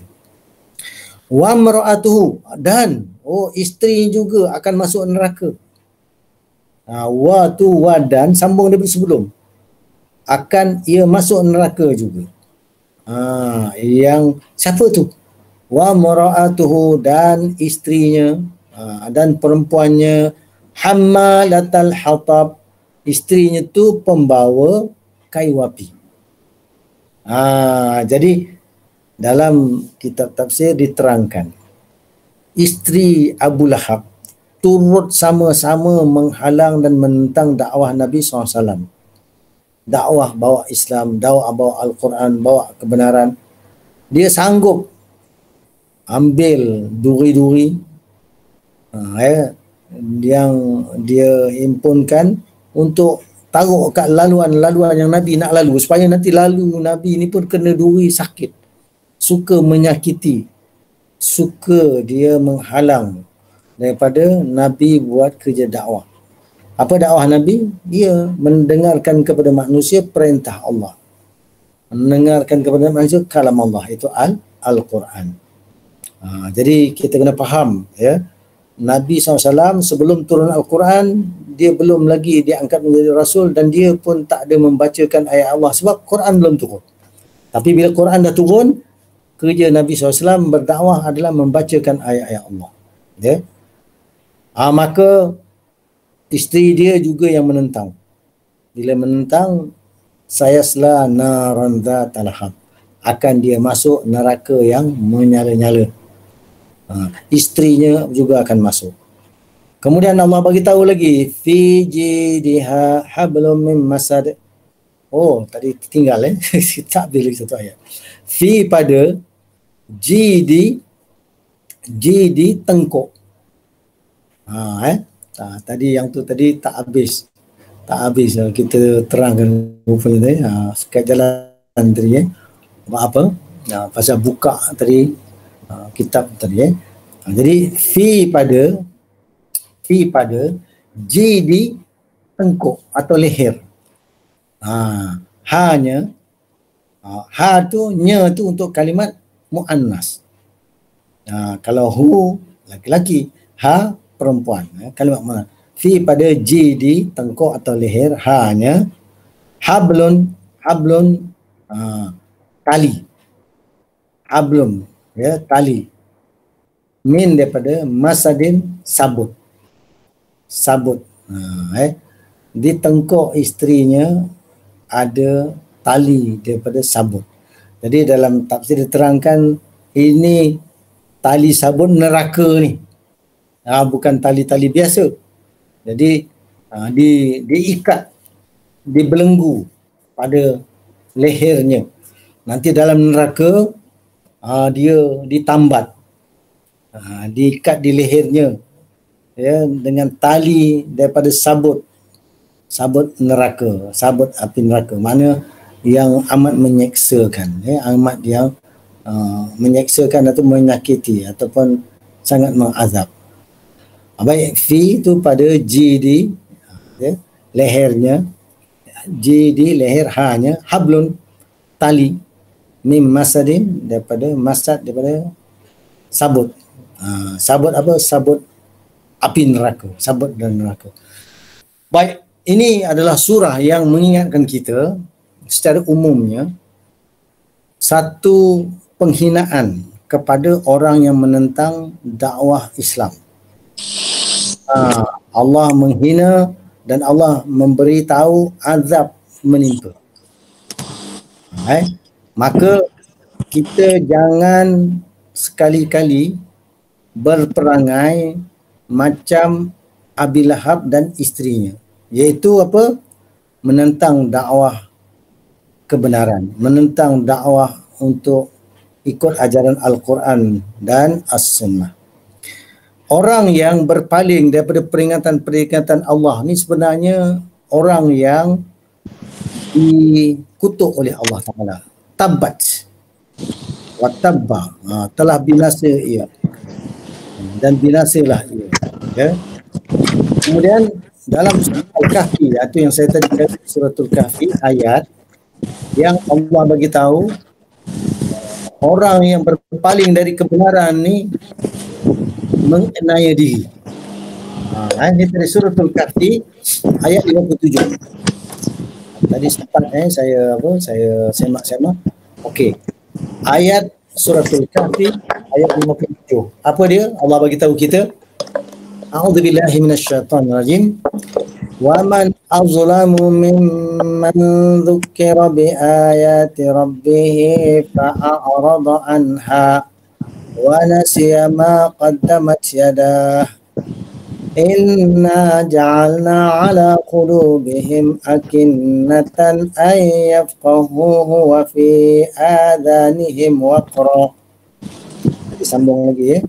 Wa mar'atuhu, dan isteri juga akan masuk neraka. Wa tu wa dan sambung daripada sebelum. Akan ia masuk neraka juga. Yang siapa tu? Wa mar'atuhu, dan isterinya dan perempuannya, hammalatal hatab, isterinya tu pembawa kayu api. Jadi dalam kitab tafsir diterangkan isteri Abu Lahab turut sama-sama menghalang dan menentang dakwah Nabi SAW. Dakwah bawa Islam, dakwah bawa Al-Quran, bawa kebenaran. Dia sanggup ambil duri-duri yang dia himpunkan untuk taruh kat laluan-laluan yang Nabi nak lalu, supaya nanti lalu Nabi ni pun kena duri, sakit, suka menyakiti, suka dia menghalang daripada Nabi buat kerja dakwah. Apa dakwah Nabi? Dia mendengarkan kepada manusia perintah Allah, mendengarkan kepada manusia kalam Allah, itu Al-Quran. Jadi kita kena faham, ya, Nabi SAW sebelum turun Al-Quran, dia belum lagi diangkat menjadi Rasul, dan dia pun tak ada membacakan ayat Allah sebab Quran belum turun. Tapi bila Quran dah turun, kerja Nabi SAW berdakwah adalah membacakan ayat-ayat Allah. Ya? Maka isteri dia juga yang menentang. Bila menentang, sayasla naran dzatal lahab, akan dia masuk neraka yang menyala-nyala. Isterinya juga akan masuk. Kemudian Allah bagi tahu lagi, fi jidha hablum min masad. Tadi tinggal tak boleh satu ayat. Fi pada jidi tengkuk. Tadi yang tu tadi tak habis kita terangkan rupanya tadi. Sekat jalan tadi apa? Pasal buka tadi kitab tadi. Jadi fi pada jidi tengkuk atau leher. Hanya ha tu, nya tu untuk kalimat muannas. Kalau hu laki-laki, ha perempuan, kalimat muannas. Fi pada jidi tengkuk atau leher, hanya hablun tali. Hablum, ya, tali. Min daripada masadin, sabut. Di tengkuk isterinya ada tali daripada sabut. Jadi dalam tafsir diterangkan ini tali sabut neraka ni. Bukan tali-tali biasa. Jadi diikat, dibelenggu pada lehernya. Nanti dalam neraka dia ditambat, diikat di lehernya, ya, dengan tali daripada sabut neraka, sabut api neraka. Mana yang amat menyeksakan, ya, amat yang menyeksakan atau menyakiti ataupun sangat mengazab. Baik, fi itu pada jidi, ya, lehernya, jidi leher, hanya hablun tali, mim masadin daripada masad, daripada sabut. Sabut apa? Sabut api neraka, sabut dan neraka. Baik, ini adalah surah yang mengingatkan kita secara umumnya satu penghinaan kepada orang yang menentang dakwah Islam. Allah menghina dan Allah memberitahu azab menimpa. Maka kita jangan sekali-kali berperangai macam Abi Lahab dan isterinya, iaitu apa? Menentang dakwah kebenaran, menentang dakwah untuk ikut ajaran Al-Quran dan As-Sunnah. Orang yang berpaling daripada peringatan-peringatan Allah ni sebenarnya orang yang dikutuk oleh Allah Ta'ala. Tabat wa tabba, telah binasa ia dan binasalah ia. Ya. Kemudian dalam surah Al-Kahfi, itu yang saya tadi kata, suratul Kahfi, ayat yang Allah bagi tahu orang yang berpaling dari kebenaran ni mengenaya diri. Ini dari suratul Kahfi ayat 57. Tadi sempat saya semak-semak. Okey. Ayat suratul Kahfi ayat 57. Apa dia? Allah bagi tahu kita, A'udzubillahi minasyaitonirrajim. Wa man azlamu mimman dzukira bi ayati rabbih fa'arada anha wa nasiya ma qaddamat yadah. Inna ja'alna ala qulubihim akinnatan an yafqahuhu wa fi adhanihim waqra. Disambung lagi ya.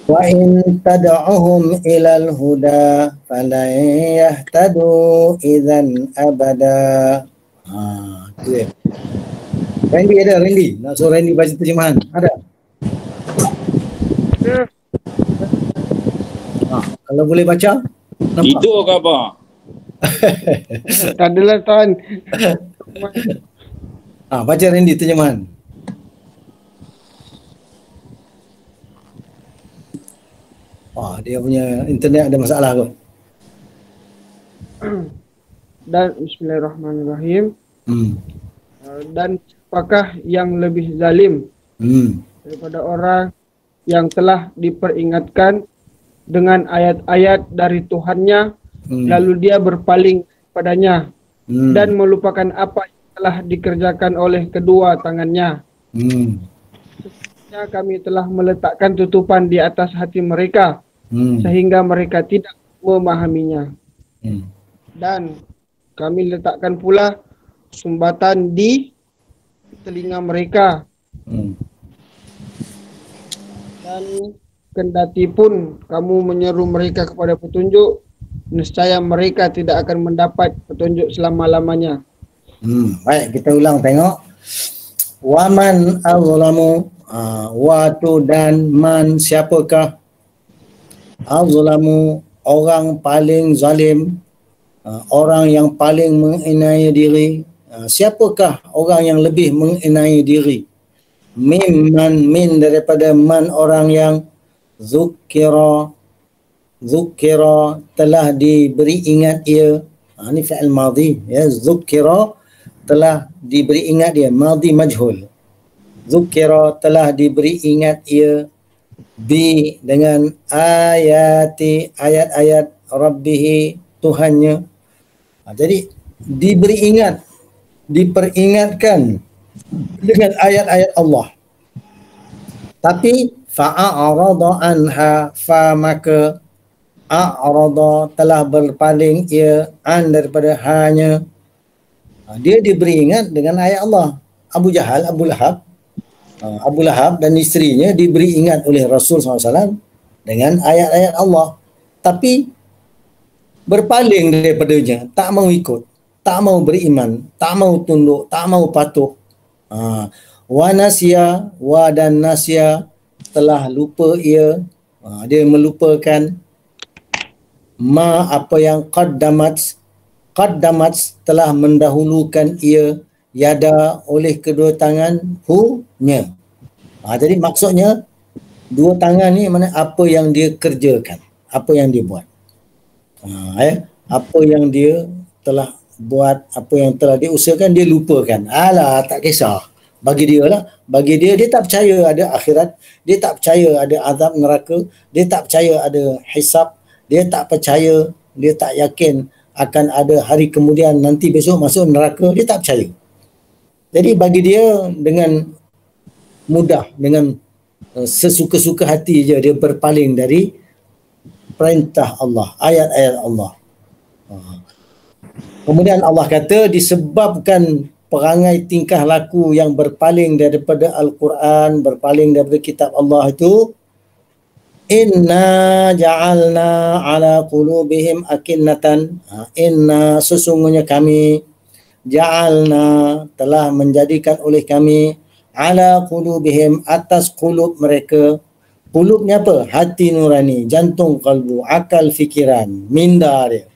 Wa in tad'uhum ilal huda falan yahtadu idzan abada. Itu ya. Randy ada, Randy? Nak suruh Randy baca terjemahan? Ada? Kalau boleh baca? Nampak? Tidur ke apa? Tak adalah Tuan. Baca Randy terjemahan. Dia punya internet ada masalah kot. Dan bismillahirrahmanirrahim. Dan apakah yang lebih zalim daripada orang yang telah diperingatkan dengan ayat-ayat dari Tuhannya, lalu dia berpaling padanya dan melupakan apa yang telah dikerjakan oleh kedua tangannya. Sesungguhnya kami telah meletakkan tutupan di atas hati mereka sehingga mereka tidak memahaminya. Dan kami letakkan pula sumbatan di telinga mereka. Dan kendati pun kamu menyeru mereka kepada petunjuk, nescaya mereka tidak akan mendapat petunjuk selama-lamanya. Baik, kita ulang tengok. Waman azlamu, watu dan man, siapakah? Azlamu, orang paling zalim, orang yang paling mengenai diri. Siapakah orang yang lebih mengenai diri? Mimman, min daripada man, orang yang Zukira telah diberi ingat ia. Ini fi'il madhi ya. Zukira telah diberi ingat dia, madhi majhul. Zukira telah diberi ingat ia bi dengan ayat-ayat Rabbihi, Tuhannya. Jadi diberi ingat, diperingatkan dengan ayat-ayat Allah. Tapi fa'arada anha, maka a'rada telah berpaling ia an daripada hanya. Dia diberi ingat dengan ayat Allah. Abu Lahab dan isterinya diberi ingat oleh Rasul SAW dengan ayat-ayat Allah, tapi berpaling daripadanya, tak mau ikut, tak mau beriman, tak mau tunduk, tak mau patuh. Wa nasya, wa dan nasya telah lupa ia, dia melupakan ma apa yang qaddamat telah mendahulukan ia, yada oleh kedua tangan, hu-nya. Jadi maksudnya dua tangan ni mana apa yang dia kerjakan, apa yang dia buat. Apa yang dia telah buat, apa yang telah dia usahakan, dia lupakan. Alah, tak kisah. Bagi dia lah, bagi dia tak percaya ada akhirat, dia tak percaya ada azab neraka, dia tak percaya ada hisab, dia tak percaya, dia tak yakin akan ada hari kemudian nanti besok masuk neraka, dia tak percaya. Jadi bagi dia dengan mudah, dengan sesuka-suka hati je dia berpaling dari perintah Allah, ayat-ayat Allah. Kemudian Allah kata disebabkan perangai tingkah laku yang berpaling daripada Al-Quran, berpaling daripada kitab Allah itu, inna ja'alna ala qulubihim akinnatan, inna sesungguhnya kami, ja'alna telah menjadikan oleh kami, ala qulubihim atas qulub mereka. Qulubnya apa? Hati nurani, jantung kalbu, akal fikiran, minda dia.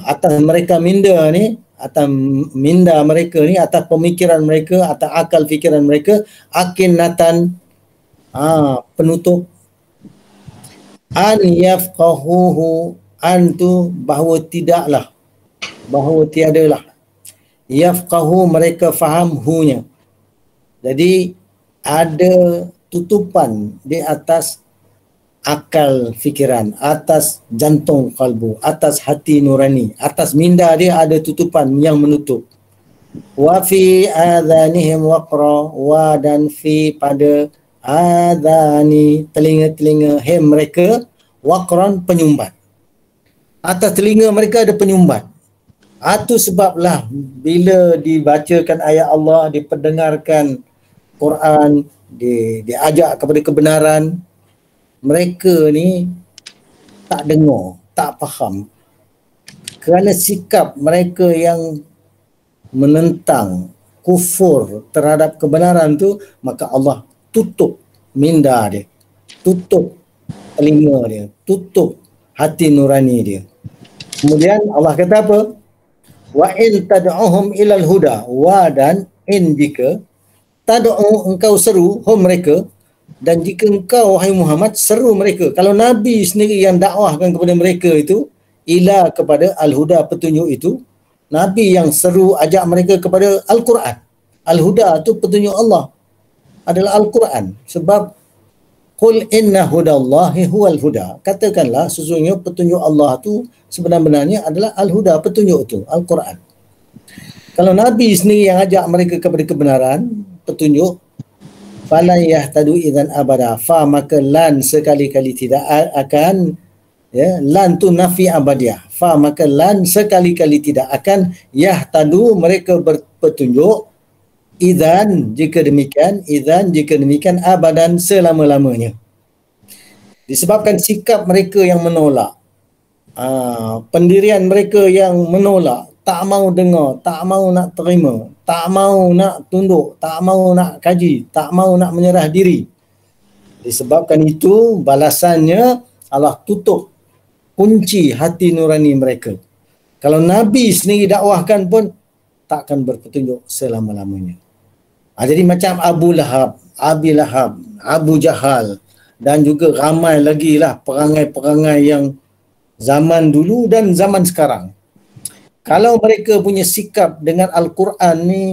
Atas mereka minda ni, atas minda mereka ni, atas pemikiran mereka, atas akal fikiran mereka, akinnatan, penutup. An yafqahuhu, an tu bahawa tidaklah, bahawa tiadalah. Yafqahu mereka faham hu-nya. Jadi ada tutupan di atas akal fikiran, atas jantung kalbu, atas hati nurani, atas minda dia ada tutupan yang menutup. Wa fi adhanihim waqra, wa dan fi pada adhani telinga-telinga him mereka, waqran penyumbat. Atas telinga mereka ada penyumbat. Itu sebablah bila dibacakan ayat Allah, diperdengarkan Quran, diajak kepada kebenaran, mereka ni tak dengar, tak faham. Kerana sikap mereka yang menentang, kufur terhadap kebenaran tu, maka Allah tutup minda dia, tutup telinga dia, tutup hati nurani dia. Kemudian Allah kata apa? Wa in tad'uhum ilal huda, wa dan in jika tad'u engkau seru hum mereka, dan jika engkau wahai Muhammad seru mereka, kalau Nabi sendiri yang dakwahkan kepada mereka itu, ila kepada al-huda petunjuk itu, Nabi yang seru ajak mereka kepada Al-Quran. Al-huda itu petunjuk Allah adalah Al-Quran. Sebab qul inna hudallahi huwal huda, katakanlah sesungguhnya petunjuk Allah itu sebenarnya adalah al-huda, petunjuk itu Al-Quran. Kalau Nabi sendiri yang ajak mereka kepada kebenaran, petunjuk, falan yahtadu idzan abada, fa maka lan sekali-kali tidak akan, ya, lan tu nafi abadiah, fa maka lan sekali-kali tidak akan, yahtadu mereka berpetunjuk, idzan jika demikian, abadan selama-lamanya. Disebabkan sikap mereka yang menolak, pendirian mereka yang menolak, tak mau dengar, tak mau nak terima, tak mau nak tunduk, tak mau nak kaji, tak mau nak menyerah diri. Disebabkan itu balasannya Allah tutup kunci hati nurani mereka. Kalau Nabi sendiri dakwahkan pun takkan berpetunjuk selama-lamanya. Jadi macam Abu Lahab, Abi Lahab, Abu Jahal, dan juga ramai lagi lah perangai-perangai yang zaman dulu dan zaman sekarang. Kalau mereka punya sikap dengan Al-Quran ni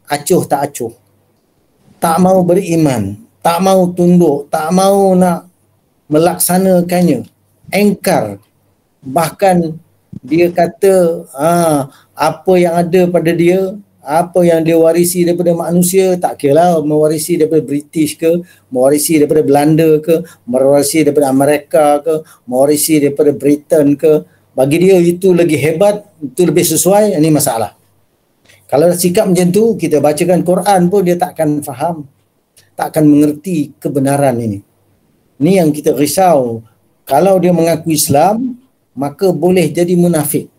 acuh tak acuh, tak mau beriman, tak mau tunduk, tak mau nak melaksanakannya, engkar, bahkan dia kata apa yang ada pada dia, apa yang dia warisi daripada manusia, tak kira lah mewarisi daripada British ke, mewarisi daripada Belanda ke, mewarisi daripada Amerika ke, mewarisi daripada Britain ke, bagi dia itu lagi hebat, itu lebih sesuai, ini masalah. Kalau sikap macam tu, kita bacakan Quran pun dia takkan faham, takkan mengerti kebenaran ini. Ini yang kita risau. Kalau dia mengaku Islam, maka boleh jadi munafik.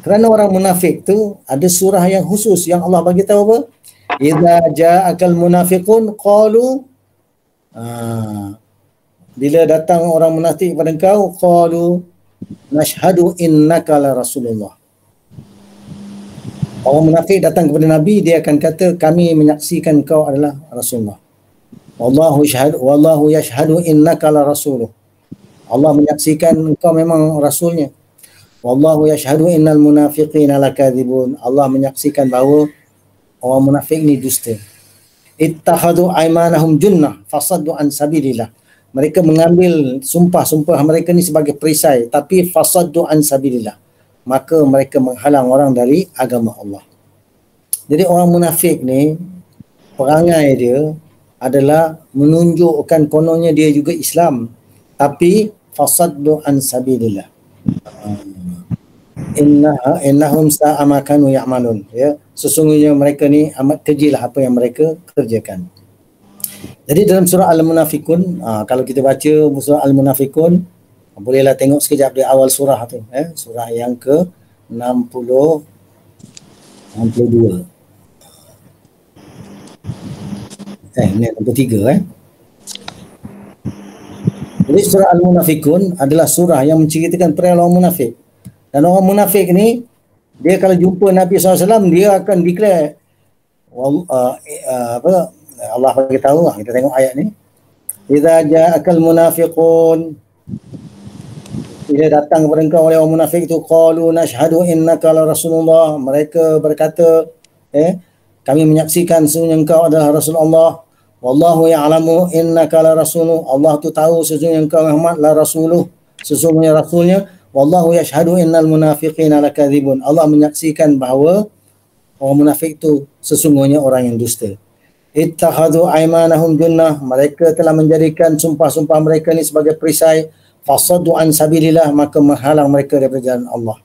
Kerana orang munafik tu ada surah yang khusus yang Allah bagi tahu apa? Idza ja'akal munafiqun qalu, bila datang orang munafik pada engkau, qalu nashhadu innaka la rasulullah. Orang munafik datang kepada Nabi, dia akan kata kami menyaksikan kau adalah Rasulullah. Wallahu yashhadu innaka la rasuluh. Allah menyaksikan engkau memang rasulnya. Wallahu yashhadu innal munafiqina lakadzibun. Allah menyaksikan bahawa orang munafik ni dusta. Ittakhadhu aymanahum junnah fasaddu an sabilillah. Mereka mengambil sumpah-sumpah mereka ni sebagai perisai, tapi fasaddu an sabilillah, maka mereka menghalang orang dari agama Allah. Jadi orang munafik ni perangai dia adalah menunjukkan kononnya dia juga Islam, tapi fasaddu an sabilillah. Innahum sa'a ma kanu ya'malun, ya, sesungguhnya mereka ni amat kejilah apa yang mereka kerjakan. Jadi dalam surah Al-Munafikun, kalau kita baca surah Al-Munafikun, bolehlah tengok sekejap di awal surah tu, surah yang ke 62. Ini 63. Jadi surah Al-Munafikun adalah surah yang menceritakan perihal orang munafik. Dan orang munafik ni, dia kalau jumpa Nabi SAW, dia akan declare, Allah bagi tahu, kita tengok ayat ni. Idza ja'akal munafiqun, bila datang kepada engkau oleh orang munafik itu, qalu nashhadu innaka la rasulullah, mereka berkata, kami menyaksikan sesungguhnya engkau adalah Rasulullah. Wallahu ya'lamu innaka la rasuluh, Allah tu tahu sesungguhnya engkau Muhammad la rasuluh, sesungguhnya rasulnya. Wallahu yashhadu innal munafiqina lakadzibun, Allah menyaksikan bahawa orang munafik itu sesungguhnya orang yang dusta. Ittakhadhu aymanahum junnah, mereka telah menjadikan sumpah-sumpah mereka ni sebagai perisai. Fasaddu an sabilillah, maka menghalang mereka daripada jalan Allah.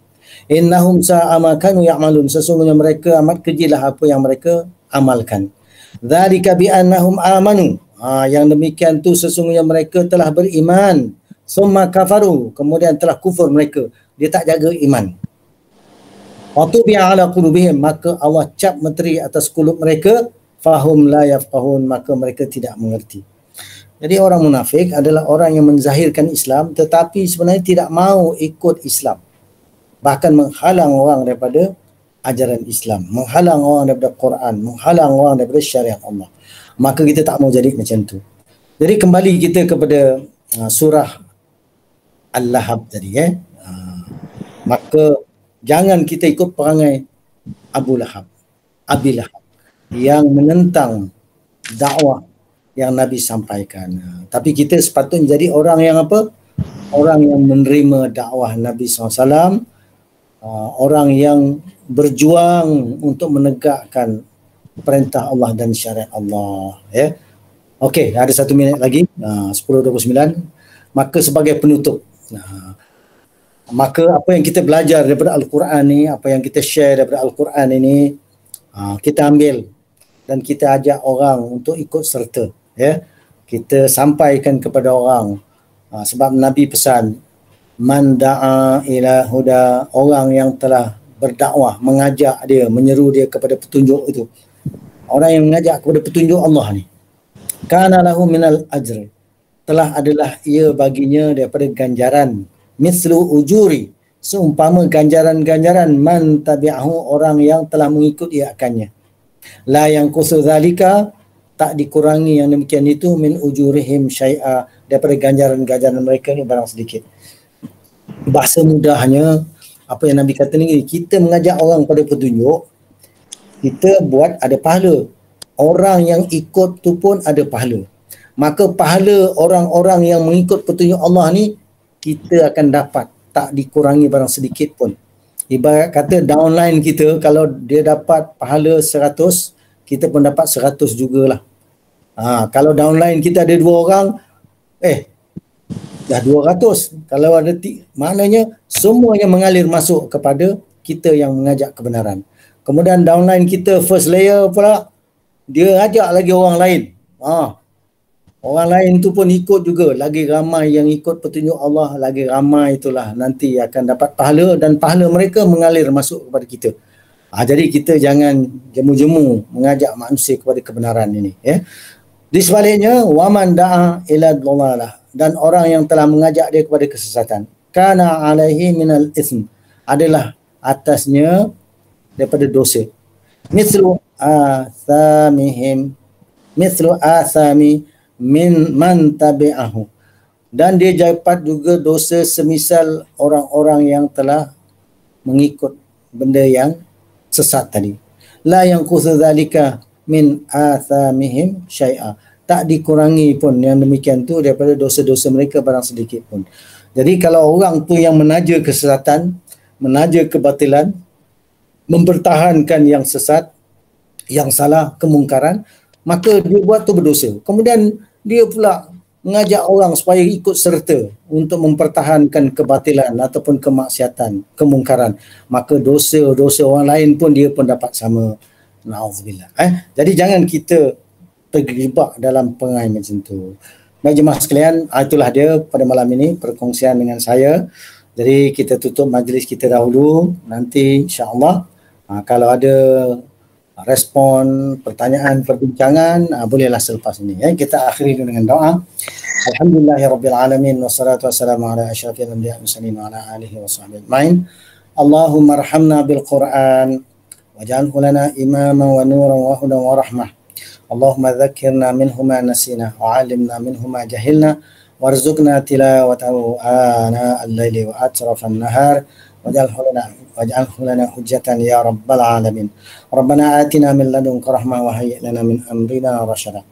Innahum sa'a ma kanu ya'malun, sesungguhnya mereka amat kejilah apa yang mereka amalkan. Dzalika bi annahum amanu, yang demikian tu sesungguhnya mereka telah beriman. Summa kafaru, kemudian telah kufur mereka, dia tak jaga iman. Wa tubi'a ala qulubihim, maka Allah cap menteri atas kulub mereka. Fahum la yafqahun, maka mereka tidak mengerti. Jadi orang munafik adalah orang yang menzahirkan Islam tetapi sebenarnya tidak mau ikut Islam. Bahkan menghalang orang daripada ajaran Islam, menghalang orang daripada Quran, menghalang orang daripada syariat Allah. Maka kita tak mau jadi macam tu. Jadi kembali kita kepada surah Al-Lahab tadi, maka jangan kita ikut perangai Abu Lahab, Abi Lahab yang menentang dakwah yang Nabi sampaikan. Tapi kita sepatutnya jadi orang yang apa? Orang yang menerima dakwah Nabi SAW, orang yang berjuang untuk menegakkan perintah Allah dan syariat Allah. Okey, ada 1 minit lagi, 10:29. Maka sebagai penutup, maka apa yang kita belajar daripada Al-Quran ni, apa yang kita share daripada Al-Quran ini, kita ambil dan kita ajak orang untuk ikut serta. Kita sampaikan kepada orang, sebab Nabi pesan, man da'a ila huda, orang yang telah berdakwah, mengajak dia, menyeru dia kepada petunjuk itu, orang yang mengajak kepada petunjuk Allah ni, kana lahu minal ajri, telah adalah ia baginya daripada ganjaran, mislu ujuri, seumpama ganjaran-ganjaran man tabi'ahu, orang yang telah mengikut ia akannya. La yang kusu zalika, tak dikurangi yang demikian itu, min ujurihim syai'a, daripada ganjaran-ganjaran mereka ni barang sedikit. Bahasa mudahnya, apa yang Nabi kata ni, kita mengajak orang pada petunjuk, kita buat ada pahala. Orang yang ikut tu pun ada pahala. Maka pahala orang-orang yang mengikut petunjuk Allah ni, kita akan dapat, tak dikurangi barang sedikit pun. Ibarat kata downline kita, kalau dia dapat pahala 100, kita pun dapat 100 jugalah. Kalau downline kita ada 2 orang, dah 200. Kalau ada maknanya semuanya mengalir masuk kepada kita yang mengajak kebenaran. Kemudian downline kita first layer pula, dia ajak lagi orang lain. Orang lain tu pun ikut juga. Lagi ramai yang ikut petunjuk Allah, lagi ramai itulah nanti akan dapat pahala, dan pahala mereka mengalir masuk kepada kita. Jadi kita jangan jemu-jemu mengajak manusia kepada kebenaran ini. Di sebaliknya, waman da'a ila dhalalah, dan orang yang telah mengajak dia kepada kesesatan, kana alaihi minal ism, adalah atasnya daripada dosa. Mislu asami min man tabi'ahu, dan dia dapat juga dosa semisal orang-orang yang telah mengikut benda yang sesat tadi. La yang kusudzalika min athamihim syai'a, tak dikurangi pun yang demikian tu daripada dosa-dosa mereka barang sedikit pun. Jadi kalau orang tu yang menaja kesesatan, menaja kebatilan, mempertahankan yang sesat, yang salah, kemungkaran, maka dia buat tu berdosa. Kemudian dia pula mengajak orang supaya ikut serta untuk mempertahankan kebatilan ataupun kemaksiatan, kemungkaran, maka dosa-dosa orang lain pun dia pun dapat sama. Na'udzubillah. Jadi jangan kita terlibat dalam perangai macam tu. Baik jemaah sekalian, itulah dia pada malam ini perkongsian dengan saya. Jadi kita tutup majlis kita dahulu. Nanti insya-Allah kalau ada respon, pertanyaan, perbincangan, bolehlah selepas ini. Kita akhiri dengan doa. Alhamdulillahirabbil alamin wassalatu wassalamu ala asyrafil anbiya'i mursalin wa ala alihi washabbihi ajmain. Allahumma arhamna bil Qur'an waj'alhu lana imaman wa nuran wa hudan wa rahmah. Allahumma dzakkirna minhu ma nasina wa 'allimna minhu ma jahilna warzuqna tilawatahu ana al-laili wa atrafan nahar waj'alhu lana hujjatan ya rabbal alamin. Rabbana atina min ladunka rahmah wa hayyi' lana min amrina rasyada.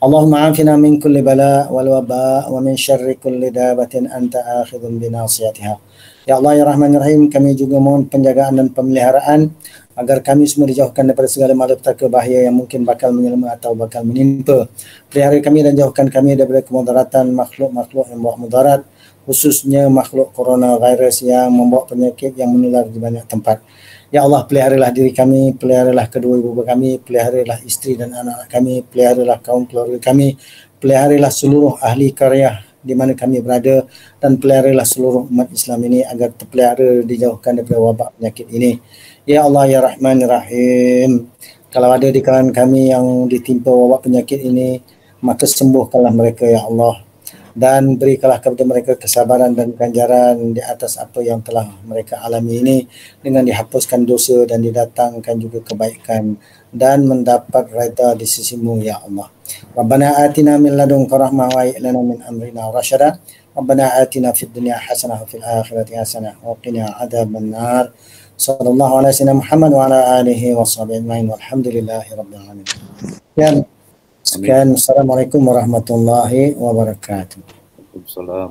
Allahumma afina min kulli bala wal waba wa min syarri kulli dabatin anta akhidhun bi nasiyatiha. Ya Allah ya Rahman ya Rahim, kami juga mohon penjagaan dan pemeliharaan agar kami semua dijauhkan daripada segala malapetaka bahaya yang mungkin bakal menyelama atau bakal menimpa. Pelihara kami dan jauhkan kami daripada kemudaratan makhluk-makhluk yang membawa mudarat, khususnya makhluk coronavirus yang membawa penyakit yang menular di banyak tempat. Ya Allah, peliharalah diri kami, peliharalah kedua ibu bapa kami, peliharalah isteri dan anak-anak kami, peliharalah kaum keluarga kami, peliharalah seluruh ahli karya di mana kami berada, dan peliharalah seluruh umat Islam ini agar terpelihara dijauhkan daripada wabak penyakit ini. Ya Allah ya Rahman ya Rahim, kalau ada di kalangan kami yang ditimpa wabak penyakit ini, maka sembuhkanlah mereka ya Allah, dan berikanlah kepada mereka kesabaran dan ganjaran di atas apa yang telah mereka alami ini, dengan dihapuskan dosa dan didatangkan juga kebaikan dan mendapat redha di sisimu ya Allah. Rabbana atina min ladunka rahmah wa hayyi' lana min amrina rasyada. Rabbana atina fid dunya hasanah wa fil akhirati hasanah wa qina adzaban nar. Sallallahu alaihi wasallam Muhammad wa ala alihi washabbihi ajmain walhamdulillahi rabbil alamin. Sekian, assalamualaikum warahmatullahi wabarakatuh. Waalaikumsalam.